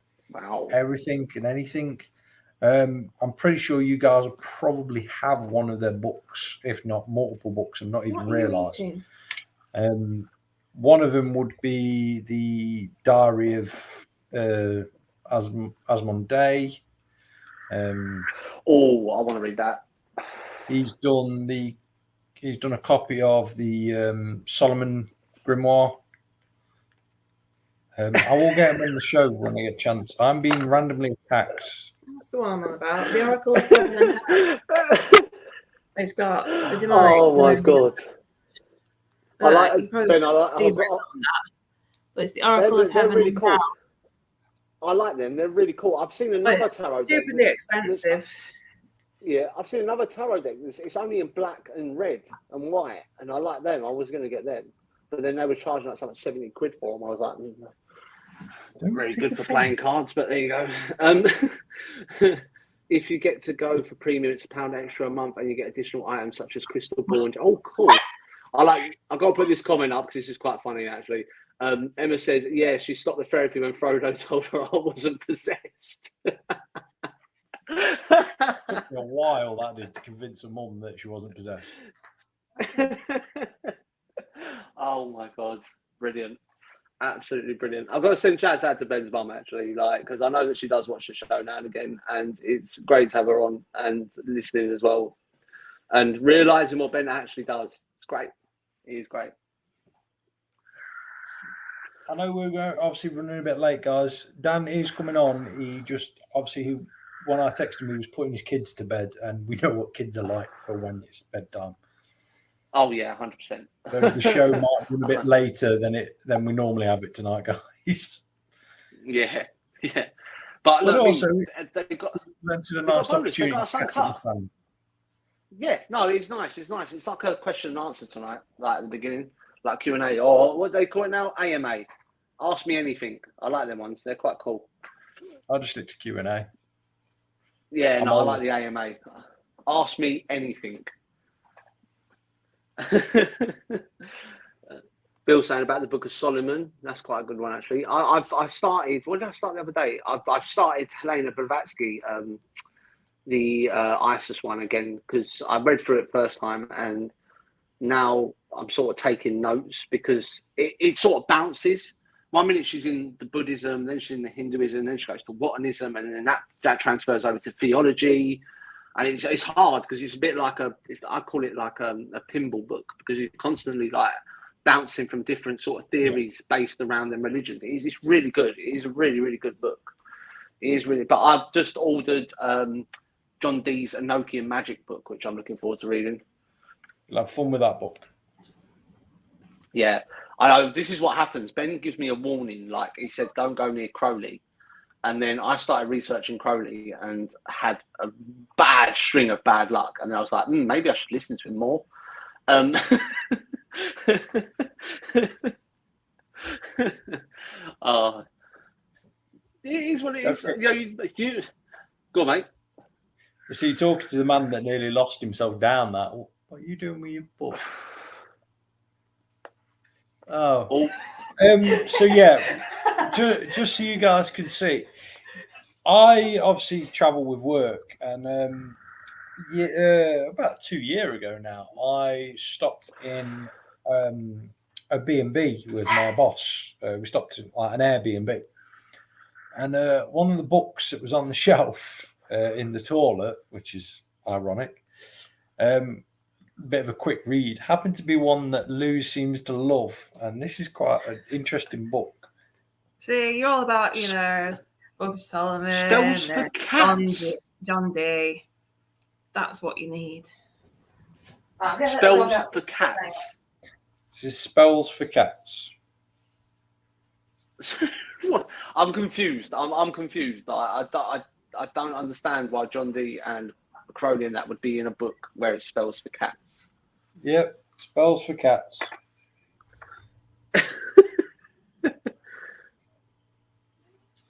everything and anything. I'm pretty sure you guys will probably have one of their books, if not multiple books, and not even realise. One of them would be the Diary of Asmodee. I want to read that. He's done a copy of the Solomon Grimoire. I will get him on the show when I get a chance. I'm being randomly attacked. What's the one I'm on about? The Oracle of Heaven. It's got the demonics. Oh my god! I like but it's the Oracle of Heaven. Really cool. I like them. They're really cool. I've seen another tarot deck. Stupidly expensive. Yeah, I've seen another tarot deck. It's only in black and red and white, and I like them. I was going to get them, but then they were charging like something 70 quid for them. I was like, very good for playing cards, but there you go. if you get to go for premium, it's £1 extra a month, and you get additional items such as crystal ball and cool. I've got to put this comment up because this is quite funny actually. Emma says, yeah, she stopped the therapy when Frodo told her I wasn't possessed. Took me a while, that did, to convince her mum that she wasn't possessed. Oh my god, brilliant. Absolutely brilliant. I've got to send chats out to Ben's mum actually, because I know that she does watch the show now and again, and it's great to have her on and listening as well, and realizing what Ben actually does. It's great. He is great. I know we're obviously running a bit late, guys. Dan is coming on. He just when I texted him, he was putting his kids to bed, and we know what kids are like for when it's bedtime. Oh yeah, 100%. So the show might be a bit later than we normally have it tonight, guys. Yeah. But look, also, they got a nice opportunity to catch up with fans. Yeah, no, it's nice. It's nice. It's like a question and answer tonight, like at the beginning, like Q&A, or what do they call it now? AMA. Ask me anything. I like them ones. They're quite cool. I'll just stick to Q&A. Yeah, I like the AMA. Ask me anything. Bill saying about the Book of Solomon. That's quite a good one, actually. I started. What did I start the other day? I've started Helena Blavatsky, the ISIS one again, because I read through it first time, and now I'm sort of taking notes because it sort of bounces. 1 minute she's in the Buddhism, then she's in the Hinduism, then she goes to Watanism, and then that transfers over to theology. And it's hard because it's a bit like I call it like a pinball book, because you're constantly like bouncing from different sort of theories based around them religions. It's really good. It is a really, really good book. It is really. But I've just ordered John Dee's Enochian Magic book, which I'm looking forward to reading. You'll have fun with that book. Yeah, I know. This is what happens. Ben gives me a warning. Like he said, don't go near Crowley. And then I started researching Crowley and had a bad string of bad luck. And then I was like, maybe I should listen to him more. It is what it is. You go on, mate. You see, talking to the man that nearly lost himself down that. What are you doing with your book? Oh. So yeah, just so you guys can see, I obviously travel with work, and about 2 years ago now, I stopped in a B&B with my boss. We stopped in like an Airbnb, and one of the books that was on the shelf in the toilet, which is ironic, bit of a quick read, happened to be one that Lou seems to love, and this is quite an interesting book. See, you're all about, Book of Solomon, Spells for cats. John Dee. That's what you need. Spells for cats. This is spells for cats. I'm confused. I'm confused. I don't understand why John Dee and Crowley and that would be in a book where it spells for cats. Yep, spells for cats.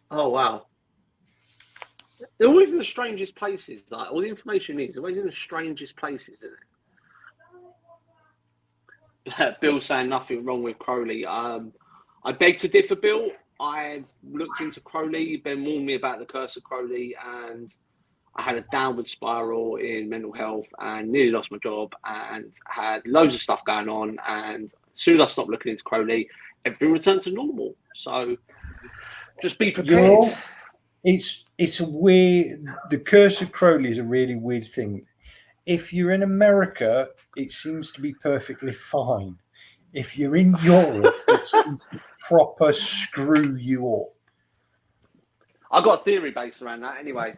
Oh wow! They're always in the strangest places. Like all the information is always in the strangest places, isn't it? Bill's saying nothing wrong with Crowley. I beg to differ, Bill. I looked into Crowley. Ben warned me about the curse of Crowley, and I had a downward spiral in mental health and nearly lost my job and had loads of stuff going on. And as soon as I stopped looking into Crowley, everything returned to normal. So just be prepared. It's a weird. The curse of Crowley is a really weird thing. If you're in America, it seems to be perfectly fine. If you're in Europe, it seems to proper screw you up. I've got a theory based around that anyway.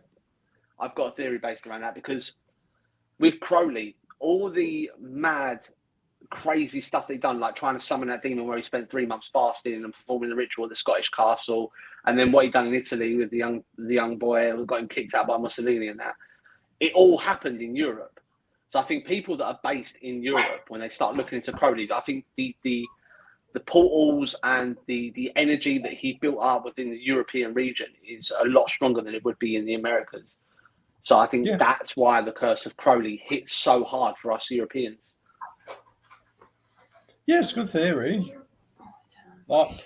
I've got a theory based around that because with Crowley, all the mad, crazy stuff they've done, like trying to summon that demon where he spent 3 months fasting and performing the ritual at the Scottish castle, and then what he done in Italy with the young boy who got him kicked out by Mussolini and that, it all happened in Europe. So I think people that are based in Europe, when they start looking into Crowley, I think the portals and the energy that he built up within the European region is a lot stronger than it would be in the Americas. So I think that's why the Curse of Crowley hits so hard for us Europeans. Yeah, it's a good theory. Bill's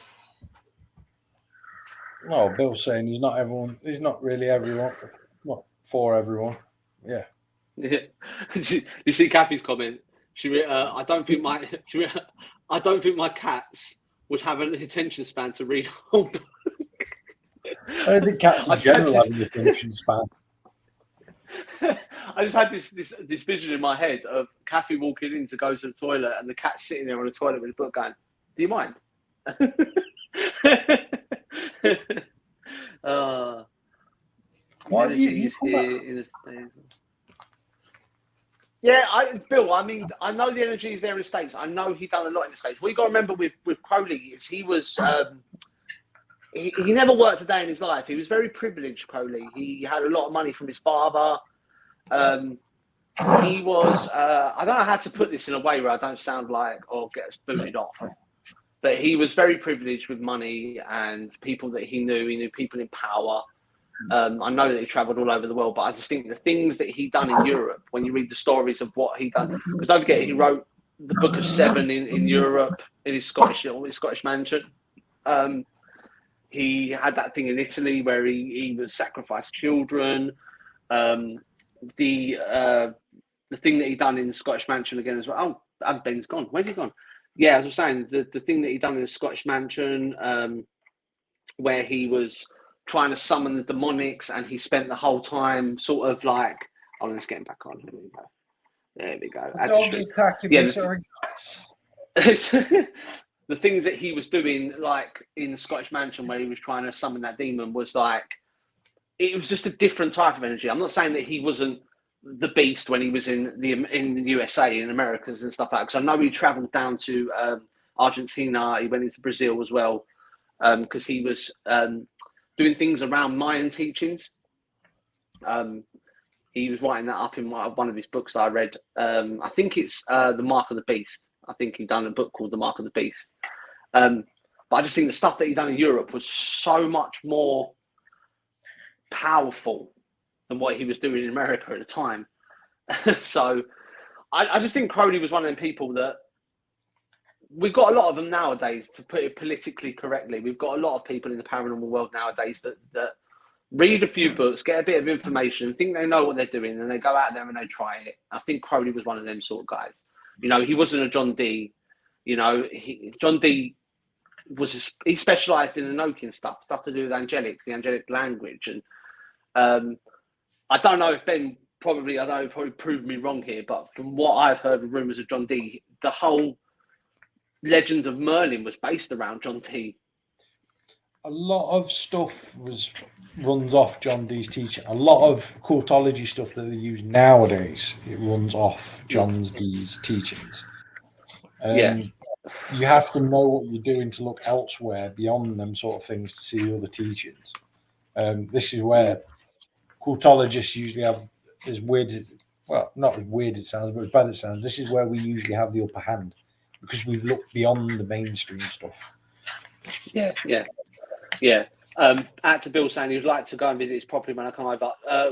saying he's not everyone. He's not really everyone. Not for everyone. Yeah. You see Kathy's comment. I don't think my cats would have an attention span to read a whole book. I don't think cats in general have an attention span. I just had this vision in my head of Kathy walking in to go to the toilet and the cat sitting there on the toilet with a book going, "Do you mind?" Why have you come back? Yeah, Bill. I mean, I know the energy is there in the States. I know he done a lot in the States. What you got to remember with Crowley is he was he never worked a day in his life. He was very privileged. Crowley. He had a lot of money from his father. He was. I don't know how to put this in a way where I don't sound like or get us booted off. But he was very privileged with money and people that he knew. He knew people in power. I know that he travelled all over the world, but I just think the things that he done in Europe, when you read the stories of what he done, because don't forget, he wrote the Book of Seven in Europe in his Scottish mansion. He had that thing in Italy where he was sacrificed children. The thing that he done in the Scottish mansion again as well. Oh, and Ben's gone. Where's he gone? Yeah, as I was saying, the thing that he done in the Scottish mansion, where he was trying to summon the demonics, and he spent the whole time sort of like, oh, let's get him back on. There we go. The dog's attacking me. Sorry. The things that he was doing, like in the Scottish mansion, where he was trying to summon that demon, was like, it was just a different type of energy. I'm not saying that he wasn't the beast when he was in the USA, in Americas and stuff like that, because I know he travelled down to Argentina. He went into Brazil as well, because he was doing things around Mayan teachings. He was writing that up in one of his books that I read. I think it's The Mark of the Beast. I think he done a book called The Mark of the Beast. But I just think the stuff that he done in Europe was so much more powerful than what he was doing in America at the time. So I just think Crowley was one of them people that we've got a lot of them nowadays, to put it politically correctly. We've got a lot of people in the paranormal world nowadays that read a few books, get a bit of information, think they know what they're doing, and they go out there and they try it. I think Crowley was one of them sort of guys. You know, he wasn't a John Dee. You know, John Dee he specialised in Enochian stuff to do with angelics, the angelic language. And I don't know if Ben probably proved me wrong here, but from what I've heard of rumours of John Dee, the whole legend of Merlin was based around John Dee. A lot of stuff runs off John Dee's teaching. A lot of cultology stuff that they use nowadays, it runs off John Dee's teachings. You have to know what you're doing to look elsewhere beyond them sort of things to see other teachings. This is where cultologists usually have as weird, well, not as weird it sounds, but as bad it sounds. This is where we usually have the upper hand because we've looked beyond the mainstream stuff. Yeah. Out to Bill saying he'd like to go and visit his property when I come over.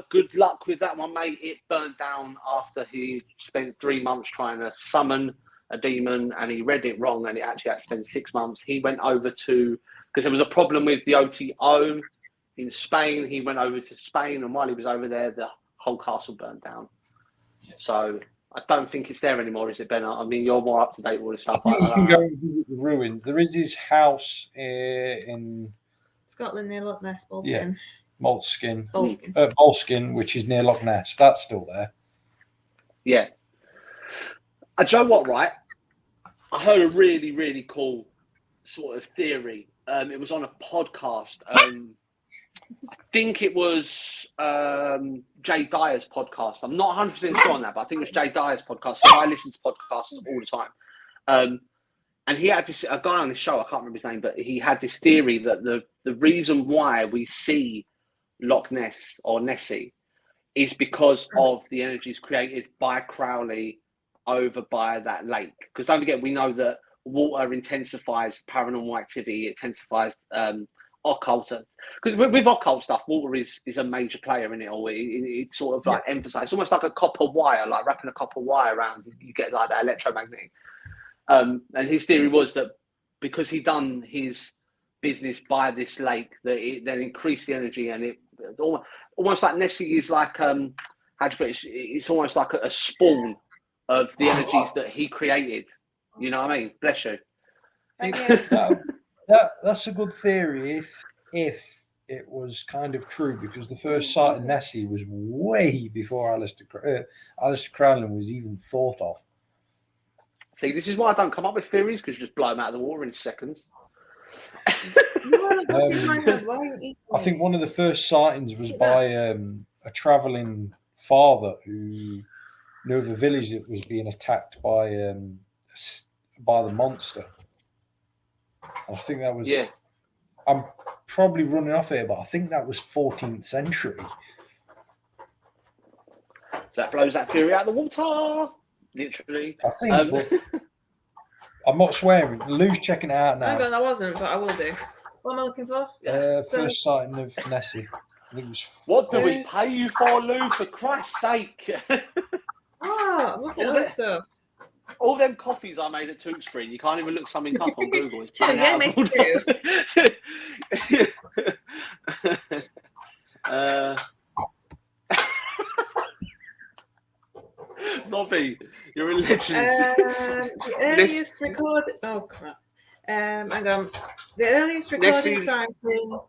Good luck with that one, mate. It burned down after he spent 3 months trying to summon a demon, and he read it wrong, and it actually had to spend 6 months. He went over to, because there was a problem with the OTO in Spain. He went over to Spain, and while he was over there, the whole castle burned down. So I don't think it's there anymore, is it, Ben? I mean, you're more up to date with all this stuff. I think you can go and visit the ruins. There is his house in Scotland near Loch Ness, Boleskine. Yeah, Boleskine, which is near Loch Ness. That's still there. Yeah. Do you know what, right? I heard a really, really cool sort of theory. It was on a podcast. I think it was Jay Dyer's podcast. I'm not 100% sure on that, but I think it was Jay Dyer's podcast. So I listen to podcasts all the time. And he had a guy on the show, I can't remember his name, but he had this theory that the reason why we see Loch Ness or Nessie is because of the energies created by Crowley over by that lake. Because don't forget, we know that water intensifies paranormal activity, it intensifies occult, because with occult stuff, water is a major player in it, or it sort of like emphasizes. It's almost like a copper wire, like wrapping a copper wire around, you get like that electromagnetic. And his theory was that because he done his business by this lake, that it then increased the energy, and it almost like Nessie is like how do you put it? It's almost like a spawn of the energies that he created. You know what I mean? Bless you. That's a good theory if it was kind of true, because the first sight of Nessie was way before Alistair Crowley was even thought of. See, this is why I don't come up with theories, because you just blow them out of the water in seconds. I think one of the first sightings was by a travelling father who knew of a village that was being attacked by the monster. And I think that was. Yeah. I'm probably running off here, but I think that was 14th century. So that blows that theory out of the water, literally. I think. But I'm not swearing. Lou's checking it out now. Hang on, I wasn't, but I will do. What am I looking for? First sighting of Nessie. I think it was. What do we pay you for, Lou? For Christ's sake! Look at this stuff. All them coffees I made at Tewkesbury, you can't even look something up on Google. It's me too. Nobby, you're a legend. The earliest recorded. Oh crap! Hang on. The earliest recorded sighting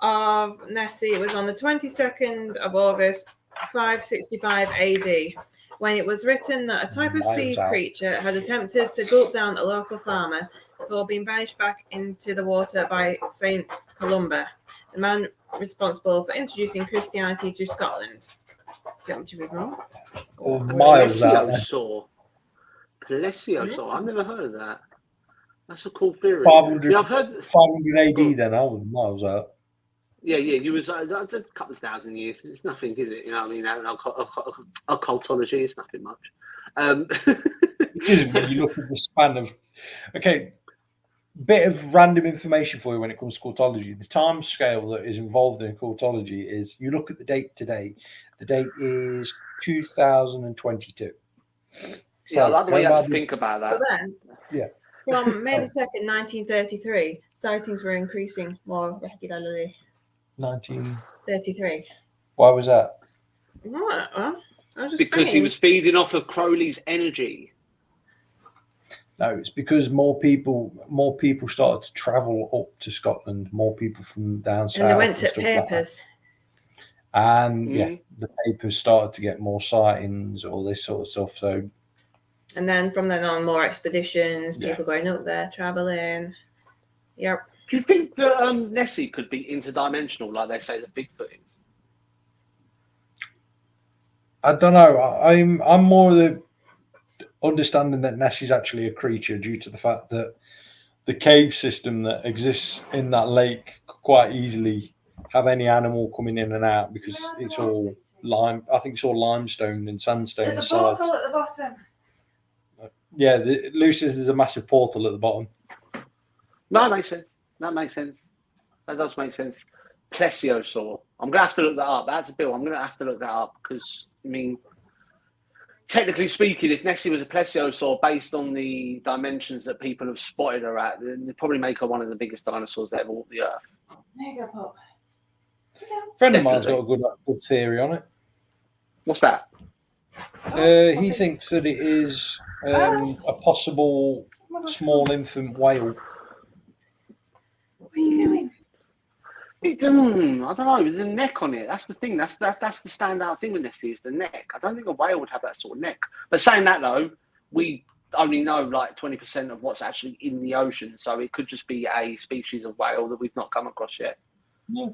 of Nessie was on the 22nd of August, 565 AD, when it was written that a type of sea creature had attempted to gulp down a local farmer before being banished back into the water by Saint Columba, the man responsible for introducing Christianity to Scotland. Do you want me to read more? Miles out there. Plesiosaur. I've never heard of that. That's a cool theory. 500, I've heard 500 AD then. I was miles out. Yeah. You was a couple of thousand years. It's nothing, is it? You know what I mean? Occultology is nothing much. It isn't when you look at the span of. Okay, bit of random information for you when it comes to cultology. The time scale that is involved in cultology is, you look at the date today. The date is 2022. So I like the way you have to think about that. But then, from May the 2nd, 1933, sightings were increasing more regularly. 1933. Why was that? Because he was feeding off of Crowley's energy. No, it's because more people started to travel up to Scotland. More people from down south. And they went to papers. And the papers started to get more sightings, all this sort of stuff. So, and then from then on, more expeditions, people going up there, traveling. Yep. Do you think that Nessie could be interdimensional, like they say that Bigfoot is? I don't know. I'm more the understanding that Nessie's actually a creature, due to the fact that the cave system that exists in that lake could quite easily have any animal coming in and out, because it's all lime. I think it's all limestone and sandstone. There's a portal at the bottom. Yeah, Lou says there's a massive portal at the bottom. No, that makes sense. That does make sense. Plesiosaur. I'm going to have to look that up. That's a bill. I'm going to have to look that up, because, I mean, technically speaking, if Nessie was a plesiosaur based on the dimensions that people have spotted her at, then they'd probably make her one of the biggest dinosaurs that ever walked the earth. There you go, Pop. A friend of mine's got a good theory on it. What's that? He thinks that it is a possible small infant whale. Where are you going? I don't know. There's a neck on it. That's the thing. That's the standout thing with Nessie, is the neck. I don't think a whale would have that sort of neck. But saying that, though, we only know like 20% of what's actually in the ocean. So it could just be a species of whale that we've not come across yet. Yeah.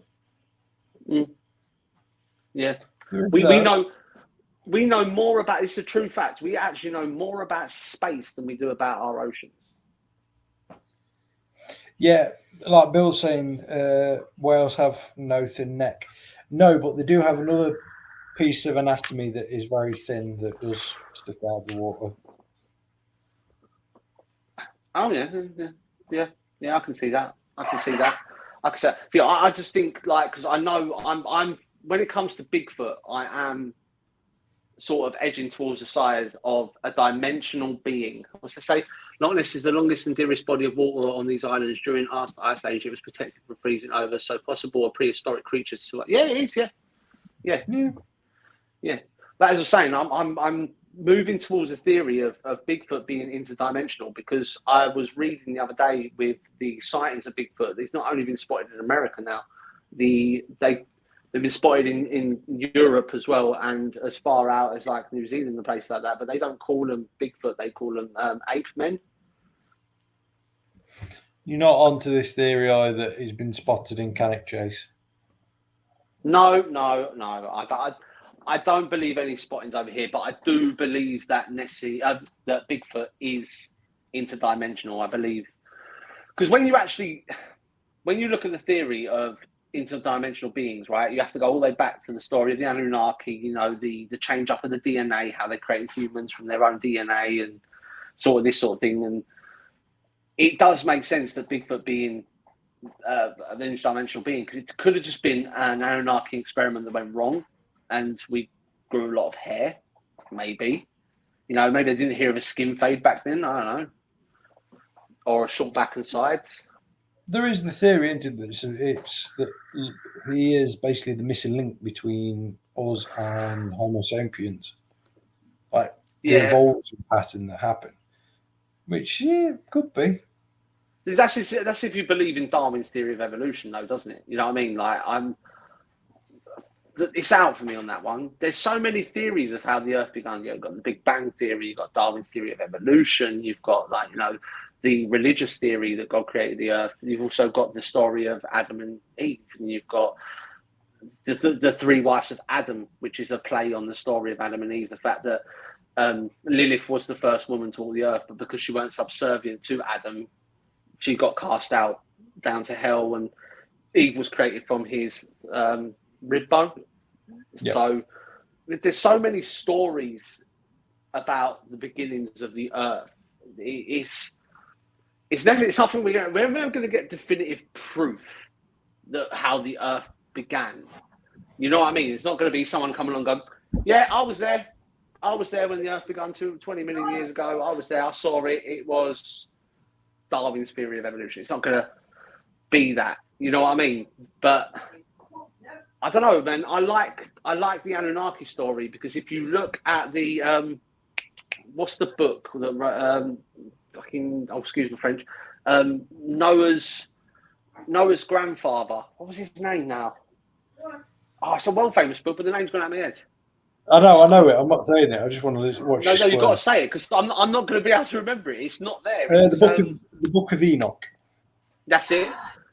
We know more about, it's a true fact, we actually know more about space than we do about our oceans. Yeah, like Bill's saying, whales have no thin neck. No, but they do have another piece of anatomy that is very thin that does stick out of the water. Oh, yeah, I can see that. like I said, see, I just think like because I know I'm when it comes to Bigfoot, I am sort of edging towards the side of a dimensional being. What's to say? Loch Ness is the longest and dearest body of water on these islands. During the Ice Age, it was protected from freezing over, so possible a prehistoric creature. So, yeah, it is. Yeah. But as I was saying, I'm moving towards a theory of Bigfoot being interdimensional because I was reading the other day with the sightings of Bigfoot. It's not only been spotted in America now. They've been spotted in Europe as well, and as far out as like New Zealand and places like that. But they don't call them Bigfoot; they call them ape men. You're not onto this theory either that he's been spotted in Cannock Chase. No. I don't believe any spottings over here, but I do believe that that Bigfoot is interdimensional. I believe because when you look at the theory of interdimensional beings, right? You have to go all the way back to the story of the Anunnaki, you know, the change up of the DNA, how they created humans from their own DNA and sort of this sort of thing. And it does make sense that Bigfoot being an interdimensional being, because it could have just been an Anunnaki experiment that went wrong and we grew a lot of hair, maybe. You know, maybe they didn't hear of a skin fade back then, I don't know. Or a short back and sides. There is the theory into this. It's that he is basically the missing link between us and Homo sapiens, like the evolution pattern that happened. Which could be. That's if you believe in Darwin's theory of evolution, though, doesn't it? You know what I mean? Like it's out for me on that one. There's so many theories of how the Earth began. You've got the Big Bang theory. You've got Darwin's theory of evolution. You've got the religious theory that God created the Earth. You've also got the story of Adam and Eve, and you've got the three wives of Adam, which is a play on the story of Adam and Eve. The fact that Lilith was the first woman to walk the Earth, but because she weren't subservient to Adam, she got cast out down to hell, and Eve was created from his rib bone. Yep. So there's so many stories about the beginnings of the Earth. It's definitely something we're never going to get definitive proof that how the Earth began. You know what I mean? It's not going to be someone coming along and going, yeah, I was there when the Earth began 20 million years ago. I was there. I saw it. It was Darwin's theory of evolution. It's not going to be that. You know what I mean? But I don't know, man. I like the Anunnaki story because if you look at the what's the book that excuse my French, Noah's grandfather. What was his name now? Oh, it's a well famous book, but the name's gone out of my head. I know it. I'm not saying it. I just want to watch. No, you've got to say it because I'm not going to be able to remember it. It's not there. The Book of Enoch. That's it.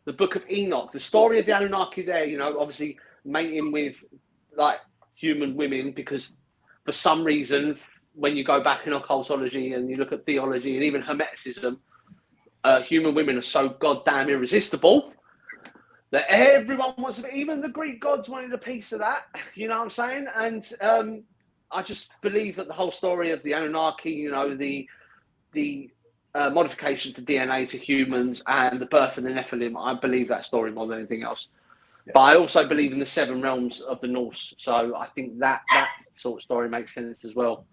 The Book of Enoch. The story of the Anunnaki. There, you know, obviously mating with like human women because for some reason, when you go back in occultology and you look at theology and even Hermeticism, human women are so goddamn irresistible that everyone wants to, even the Greek gods wanted a piece of that. You know what I'm saying? And I just believe that the whole story of the Anunnaki, you know, the modification to DNA to humans and the birth of the Nephilim, I believe that story more than anything else. Yeah. But I also believe in the 7 realms of the Norse. So I think that sort of story makes sense as well.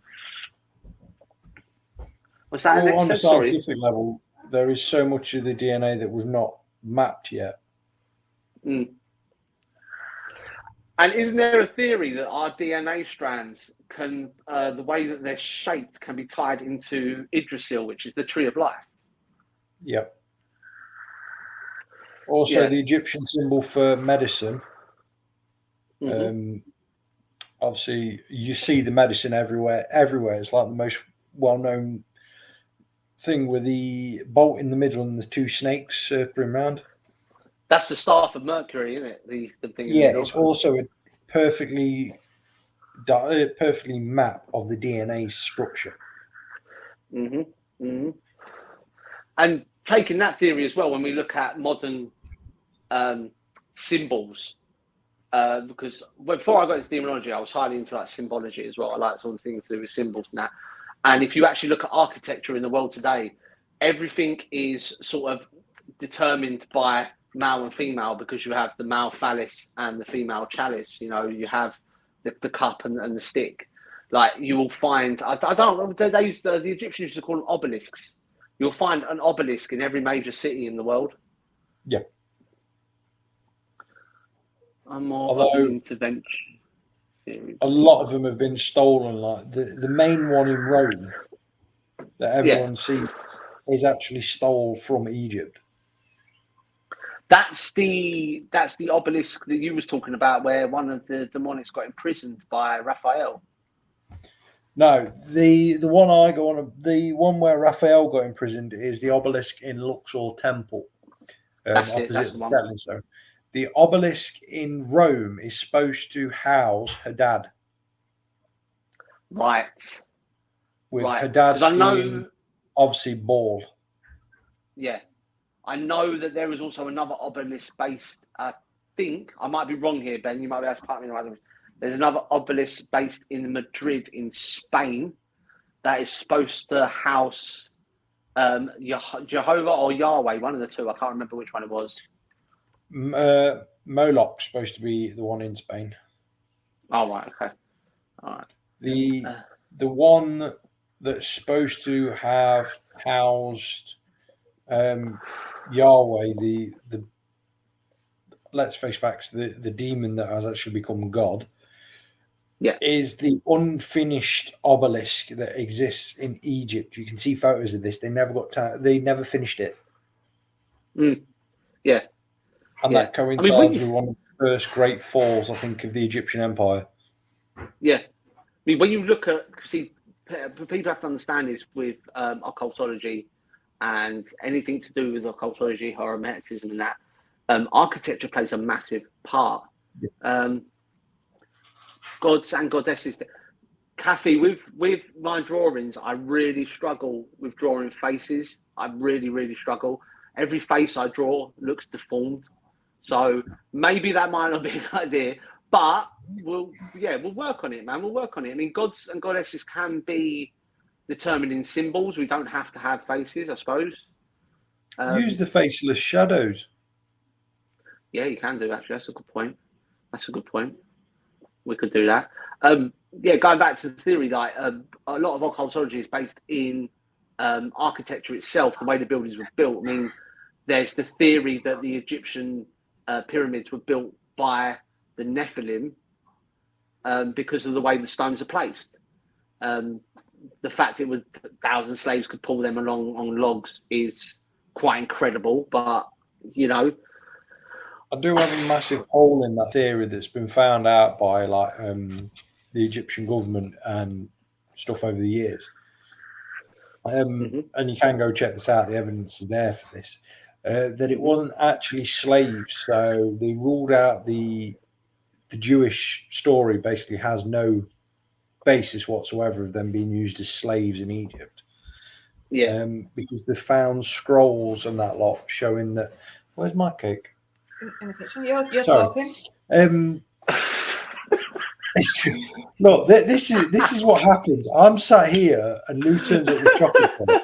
What's that? Well, on a scientific level, there is so much of the DNA that we've not mapped yet. Mm. And isn't there a theory that our DNA strands can, the way that they're shaped, can be tied into Yggdrasil, which is the tree of life? Yep. Also, the Egyptian symbol for medicine. Mm-hmm. Obviously, you see the medicine everywhere. It's like the most well-known thing with the bolt in the middle and the 2 snakes circling around. That's the staff of Mercury, isn't it? The thing. Yeah, it's also a perfectly map of the DNA structure. Mm-hmm. Mm-hmm. And taking that theory as well, when we look at modern symbols, because before I got into demonology, I was highly into like symbology as well. I like all the things to do with symbols and that. And if you actually look at architecture in the world today, everything is sort of determined by male and female because you have the male phallus and the female chalice. You know, you have the cup and the stick. Like you will find, I don't know, they used the Egyptians used to call them obelisks. You'll find an obelisk in every major city in the world. Yeah. I'm more Although- of an intervention. A lot of them have been stolen. Like the main one in Rome that everyone sees is actually stole from Egypt. That's the obelisk that you was talking about, where one of the demonics got imprisoned by Raphael. No, the one I go on, the one where Raphael got imprisoned is the obelisk in Luxor Temple, That's it, opposite that's the the one. Statling Stone. The obelisk in Rome is supposed to house Hadad, Right. with Right. Hadad 'Cause I know- being obviously Baal. Yeah. I know that there is also another obelisk based, I think, I might be wrong here, Ben, you might be able to correct me in the right way. There's another obelisk based in Madrid in Spain that is supposed to house Jehovah or Yahweh, one of the two. I can't remember which one it was. Moloch's supposed to be the one in Spain. Oh, right, okay. All right. The one that's supposed to have housed Yahweh, the let's face facts, the demon that has actually become God, is the unfinished obelisk that exists in Egypt. You can see photos of this. They never got they never finished it. Yeah. And that coincides with one of the first great falls, I think, of the Egyptian Empire. Yeah. I mean, when you look at, see, people have to understand this with occultology and anything to do with occultology, hermeticism, and that architecture plays a massive part. Gods and goddesses. Kathy, with my drawings, I really struggle with drawing faces. I really struggle. Every face I draw looks deformed. So maybe that might not be a good idea, but we'll work on it, man. We'll work on it. I mean, gods and goddesses can be determined in symbols. We don't have to have faces, I suppose. Use the faceless shadows. Yeah, you can do, actually. That's a good point. We could do that. Going back to the theory, like a lot of occultology is based in architecture itself, the way the buildings were built. I mean, there's the theory that the Egyptian pyramids were built by the Nephilim because of the way the stones are placed. The fact it was 1,000 slaves could pull them along on logs is quite incredible, but you know, I do have a massive hole in that theory that's been found out by like the Egyptian government and stuff over the years. And you can go check this out. The evidence is there for this. That it wasn't actually slaves. So they ruled out the Jewish story. Basically, has no basis whatsoever of them being used as slaves in Egypt. Yeah. Because they found scrolls and that lot showing that. Where's my cake? In the kitchen. You're talking. Look, this is what happens. I'm sat here and Lou turns up with chocolate plate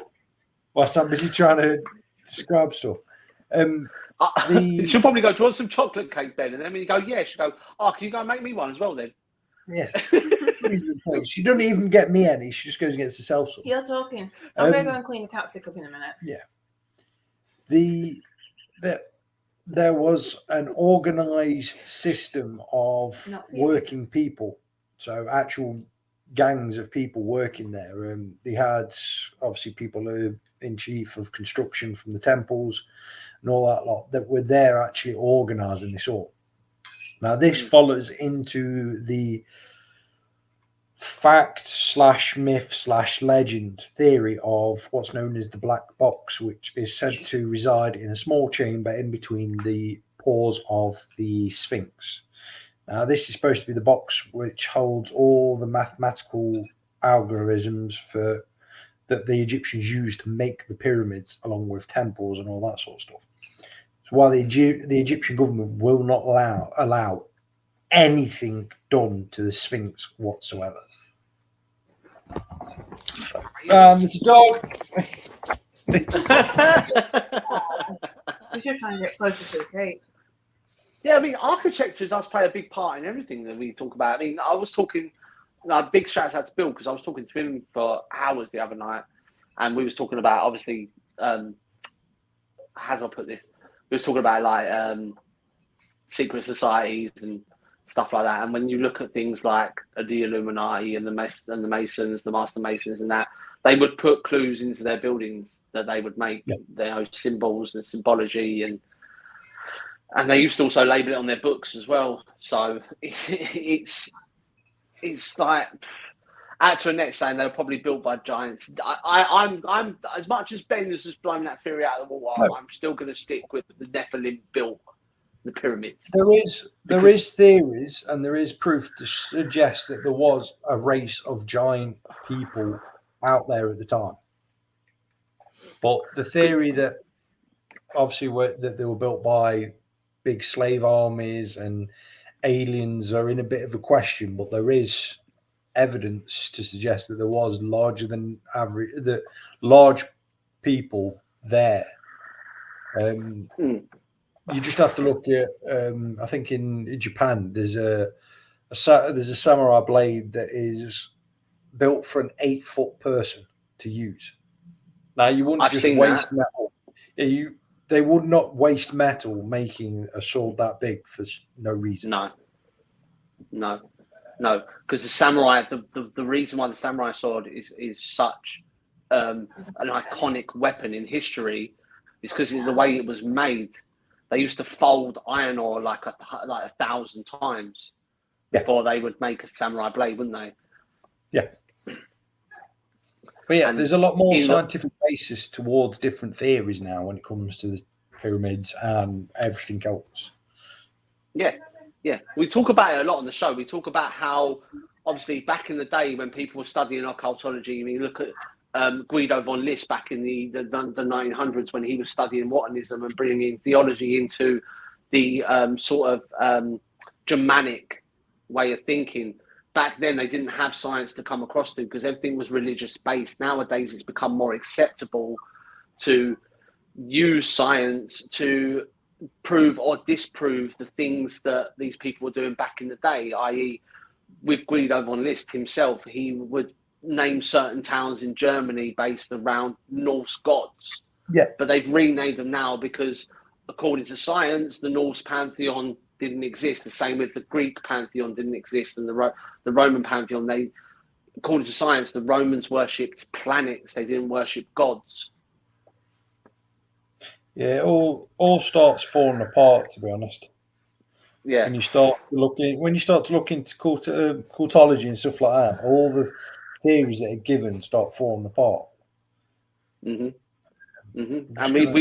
whilst I'm busy trying to describe stuff. She'll probably go, "Do you want some chocolate cake, Ben?" And then when you go, "Yeah," she'll go, "Oh, can you go and make me one as well then?" Yeah. She doesn't even get me any. She just goes and gets herself some. You're talking. I'm going to go and clean the cat sick up in a minute. Yeah. There was an organised system of working people, so actual gangs of people working there. They had obviously people in chief of construction from the temples and all that lot that were there actually organising this all. Now this follows into the fact/myth/legend theory of what's known as the black box, which is said to reside in a small chamber in between the paws of the Sphinx. Now, this is supposed to be the box which holds all the mathematical algorithms that the Egyptians used to make the pyramids, along with temples and all that sort of stuff. So while the Egyptian government will not allow anything done to the Sphinx whatsoever. It's a dog. We should try and get closer to the Cape. Yeah, I mean, architecture does play a big part in everything that we talk about. I mean, I was talking, big shout out to Bill, because I was talking to him for hours the other night, and we was talking about, obviously, how do I put this? We was talking about like secret societies and stuff like that. And when you look at things like the Illuminati and the Masons, the Master Masons, and that, they would put clues into their buildings that they would make their symbols and symbology, and they used to also label it on their books as well. So it's like out to a next saying they're probably built by giants. I'm as much as Ben has just blown that theory out of the water, I'm still going to stick with the Nephilim built the pyramids. There is theories and there is proof to suggest that there was a race of giant people out there at the time. But the theory that obviously that they were built by big slave armies and aliens are in a bit of a question, but there is evidence to suggest that there was larger than average, the large people there. You just have to look at. I think in Japan there's a samurai blade that is built for an 8-foot person to use. Now you wouldn't just waste metal. They would not waste metal making a sword that big for no reason. No, because the samurai, the reason why the samurai sword is such an iconic weapon in history is because of the way it was made. They used to fold iron ore like 1,000 times before they would make a samurai blade, wouldn't they? Yeah. But yeah, there's a lot more scientific basis towards different theories now when it comes to the pyramids and everything else. Yeah. We talk about it a lot on the show. We talk about how, obviously, back in the day when people were studying occultology, I mean, look at Guido von List back in the 1900s when he was studying Watanism and bringing theology into the sort of Germanic way of thinking. Back then, they didn't have science to come across to because everything was religious based. Nowadays, it's become more acceptable to use science to prove or disprove the things that these people were doing back in the day, i.e. with Guido von List himself, he would name certain towns in Germany based around Norse gods. Yeah. But they've renamed them now because, according to science, the Norse pantheon didn't exist. The same with the Greek pantheon didn't exist, and the Roman pantheon. According to science, the Romans worshipped planets. They didn't worship gods. Yeah, it all starts falling apart, to be honest. Yeah. When you start to look into cultology and stuff like that, all the theories that are given start falling apart. Mm-hmm. Mm-hmm. And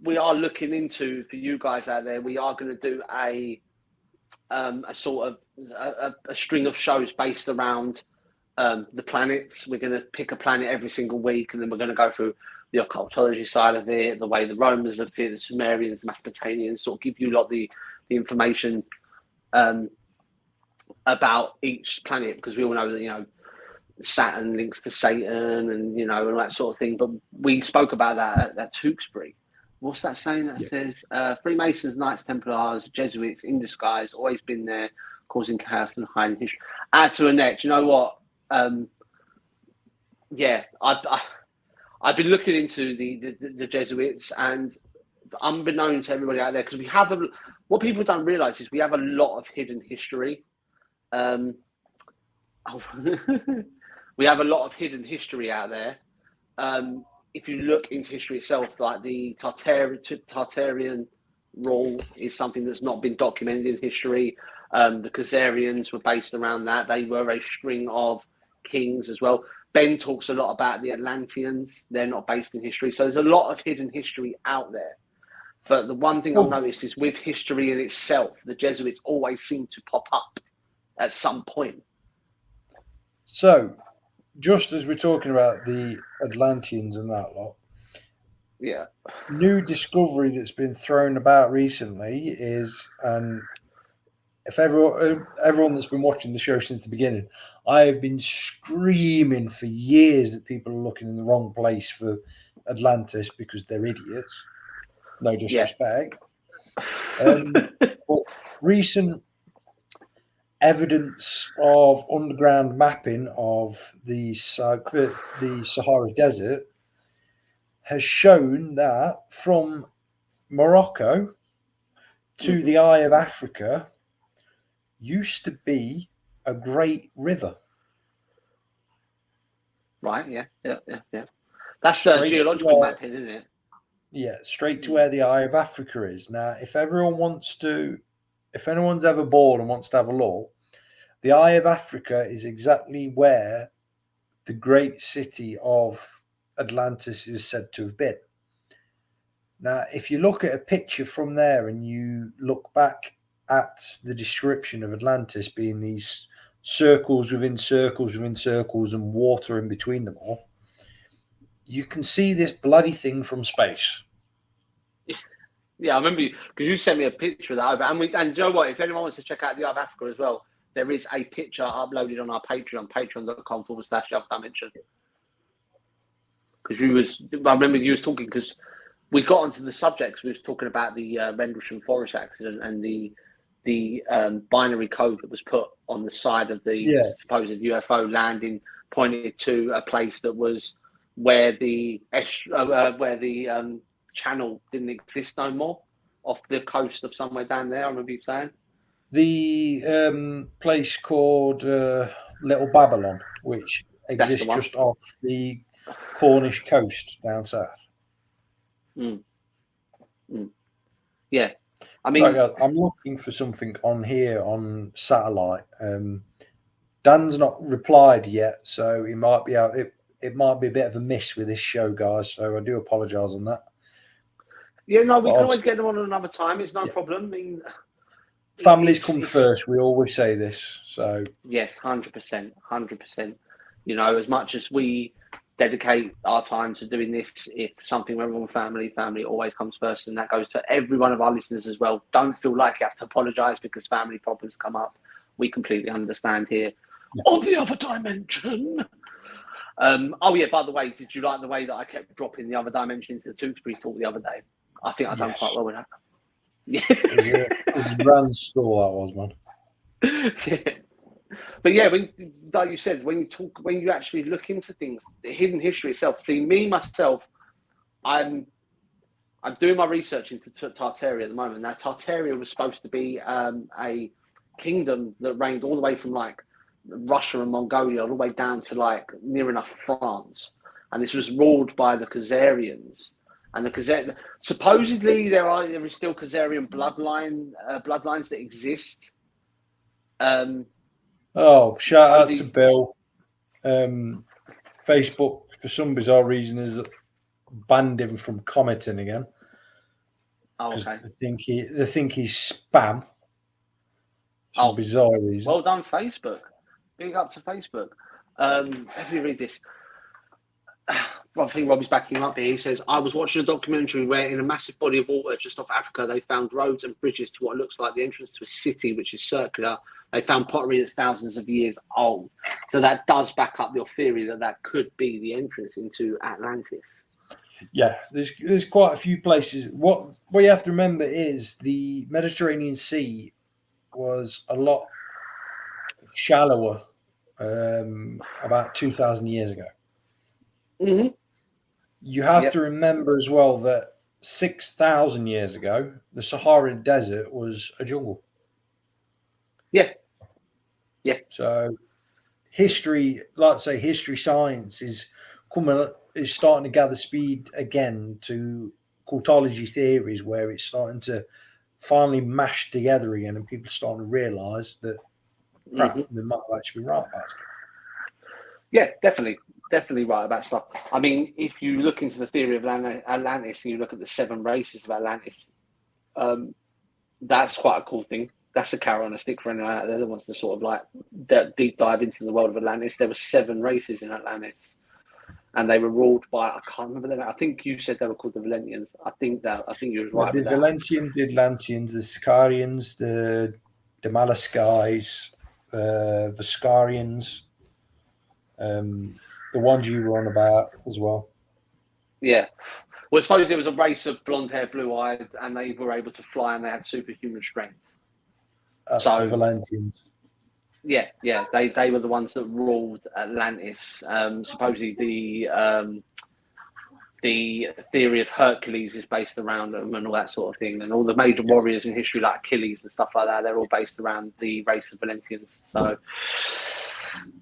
we are looking into, for you guys out there, we are going to do a sort of a string of shows based around the planets. We're going to pick a planet every single week, and then we're going to go through the occultology side of it, the way the Romans looked at it, the Sumerians, the Mesopotamians, sort of give you the information about each planet, because we all know that, Saturn links to Satan and, and that sort of thing. But we spoke about that at Tewkesbury. What's that saying that says Freemasons, Knights Templars, Jesuits in disguise, always been there, causing chaos and hiding history. Add to a net, you know what? I've been looking into the Jesuits, and unbeknown to everybody out there, because we have what people don't realise is we have a lot of hidden history. We have a lot of hidden history out there. If you look into history itself, like the Tartarian rule is something that's not been documented in history. The Khazarians were based around that. They were a string of kings as well. Ben talks a lot about the Atlanteans. They're not based in history. So there's a lot of hidden history out there. But the one thing I've noticed is with history in itself, the Jesuits always seem to pop up at some point. So, just as we're talking about the Atlanteans and that lot, yeah, new discovery that's been thrown about recently is, and if everyone that's been watching the show since the beginning, I have been screaming for years that people are looking in the wrong place for Atlantis because they're idiots. No disrespect. But recent evidence of underground mapping of the Sahara Desert has shown that from Morocco to the Eye of Africa used to be a great river. Right, yeah. That's geological mapping, isn't it? Yeah, straight to where the Eye of Africa is. Now, if anyone's ever bored and wants to have a look, the Eye of Africa is exactly where the great city of Atlantis is said to have been. Now, if you look at a picture from there and you look back at the description of Atlantis being these circles within circles within circles and water in between them all, you can see this bloody thing from space. Yeah, I remember because you sent me a picture of that. And you know what? If anyone wants to check out the Eye of Africa as well, there is a picture uploaded on our Patreon, patreon.com/the other dimension. Because I remember you was talking because we got onto the subjects. We was talking about the Rendlesham Forest accident and the binary code that was put on the side of the supposed UFO landing, pointed to a place that was where the channel didn't exist no more, off the coast of somewhere down there. I remember you saying the place called Little Babylon, which exists just off the Cornish coast down south. Yeah, I mean, right, guys, I'm looking for something on here on satellite. Dan's not replied yet, so he might be out. It might be a bit of a miss with this show, guys. So I do apologise on that. Yeah, no, we can always get them on another time. It's no problem. I mean, families come first. We always say this. So yes, 100%. You know, as much as we dedicate our time to doing this, it's something where everyone, family always comes first, and that goes to every one of our listeners as well. Don't feel like you have to apologise because family problems come up. We completely understand here. On the other dimension. Oh yeah, by the way, did you like the way that I kept dropping the other dimension into the Tewkesbury talk the other day? I think I've done quite well with that. Yeah, it was a grand store, that was, man. Yeah. But yeah, like you said, when you actually look into things, the hidden history itself. See, me myself, I'm doing my research into Tartaria at the moment. Now, Tartaria was supposed to be a kingdom that reigned all the way from like Russia and Mongolia all the way down to like near enough France, and this was ruled by the Khazarians. And supposedly there is still Khazarian bloodlines that exist. Shout out to Bill. Facebook, for some bizarre reason, has banned him from commenting again. Oh, okay. They think he's spam. Some bizarre reason. Well done, Facebook. Big up to Facebook. Let me read this. I think Robbie's backing up here. He says, I was watching a documentary where in a massive body of water just off Africa, they found roads and bridges to what looks like the entrance to a city, which is circular. They found pottery that's thousands of years old. So that does back up your theory that could be the entrance into Atlantis. Yeah, there's quite a few places. What you have to remember is the Mediterranean Sea was a lot shallower about 2,000 years ago. Mm-hmm. You have to remember as well that 6,000 years ago, the Saharan Desert was a jungle. Yeah. So history, like I say, history science is starting to gather speed again to cultology theories, where it's starting to finally mash together again, and people are starting to realise that they might have actually been right about it. Yeah, definitely right about stuff. I mean, if you look into the theory of Atlantis and you look at the 7 races of Atlantis, that's quite a cool thing. That's a carrot on a stick for anyone out there that wants to sort of like deep dive into the world of Atlantis. There were 7 races in Atlantis, and they were ruled by, I can't remember them. I think you said they were called the Valentians. I think you were right. The Valentians, the Atlanteans, the Sicarians, the Malaskies, Viscarians, the ones you were on about as well. Yeah. Well, I suppose it was a race of blonde hair, blue eyed, and they were able to fly and they had superhuman strength. That's So- the Valentians. Yeah, they were the ones that ruled Atlantis. Supposedly the theory of Hercules is based around them and all that sort of thing, and all the major warriors in history like Achilles and stuff like that, they're all based around the race of Valentians.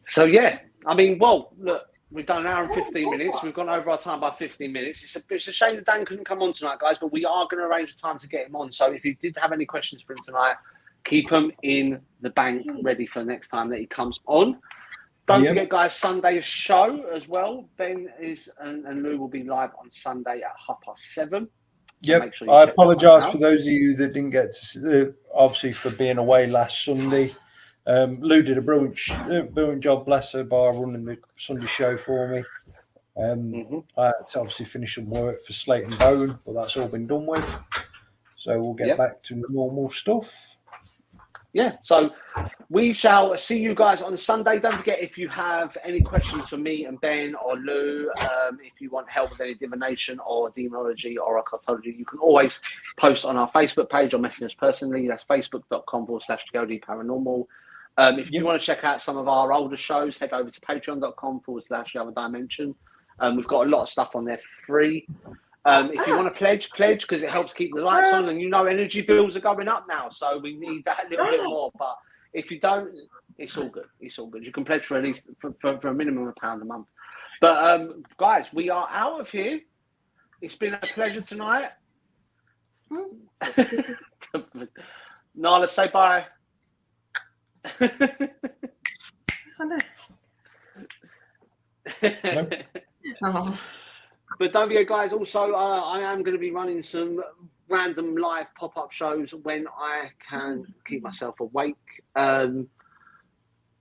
So yeah, I mean, well, look, we've done an hour and 15 minutes. We've gone over our time by 15 minutes. It's a shame that Dan couldn't come on tonight, guys, but we are going to arrange a time to get him on. So if you did have any questions for him tonight, keep them in the bank ready for the next time that he comes on. Don't forget, guys, Sunday's show as well. Ben and Lou will be live on Sunday at 7:30. Yep. Sure I apologise for those of you that didn't get to see, obviously for being away last Sunday. Lou did a brilliant job, bless her, by running the Sunday show for me. I had to obviously finish some work for Slate and Bone, but that's all been done with. So we'll get back to normal stuff. Yeah, so we shall see you guys on Sunday. Don't forget, if you have any questions for me and Ben or Lou, if you want help with any divination or demonology or occultology, you can always post on our Facebook page or message us personally. That's facebook.com/GOD Paranormal. If you want to check out some of our older shows, head over to patreon.com/The Other Dimension. We've got a lot of stuff on there for free. If you want to pledge because it helps keep the lights on, and energy bills are going up now, so we need that a little bit more. But if you don't, it's all good. It's all good. You can pledge for at least for a minimum of £1 a month. But guys, we are out of here. It's been a pleasure tonight. Nala, say bye. Oh. But don't forget, guys, also, I am going to be running some random live pop-up shows when I can keep myself awake. And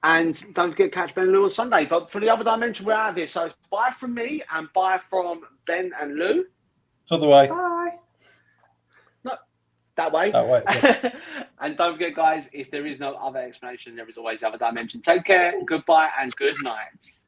don't forget, catch Ben and Lou on Sunday. But for the Other Dimension, we're out of here. So bye from me and bye from Ben and Lou. It's other way. Bye. No, that way. That way. Yes. And don't forget, guys, if there is no other explanation, there is always the Other Dimension. Take care, goodbye, and good night.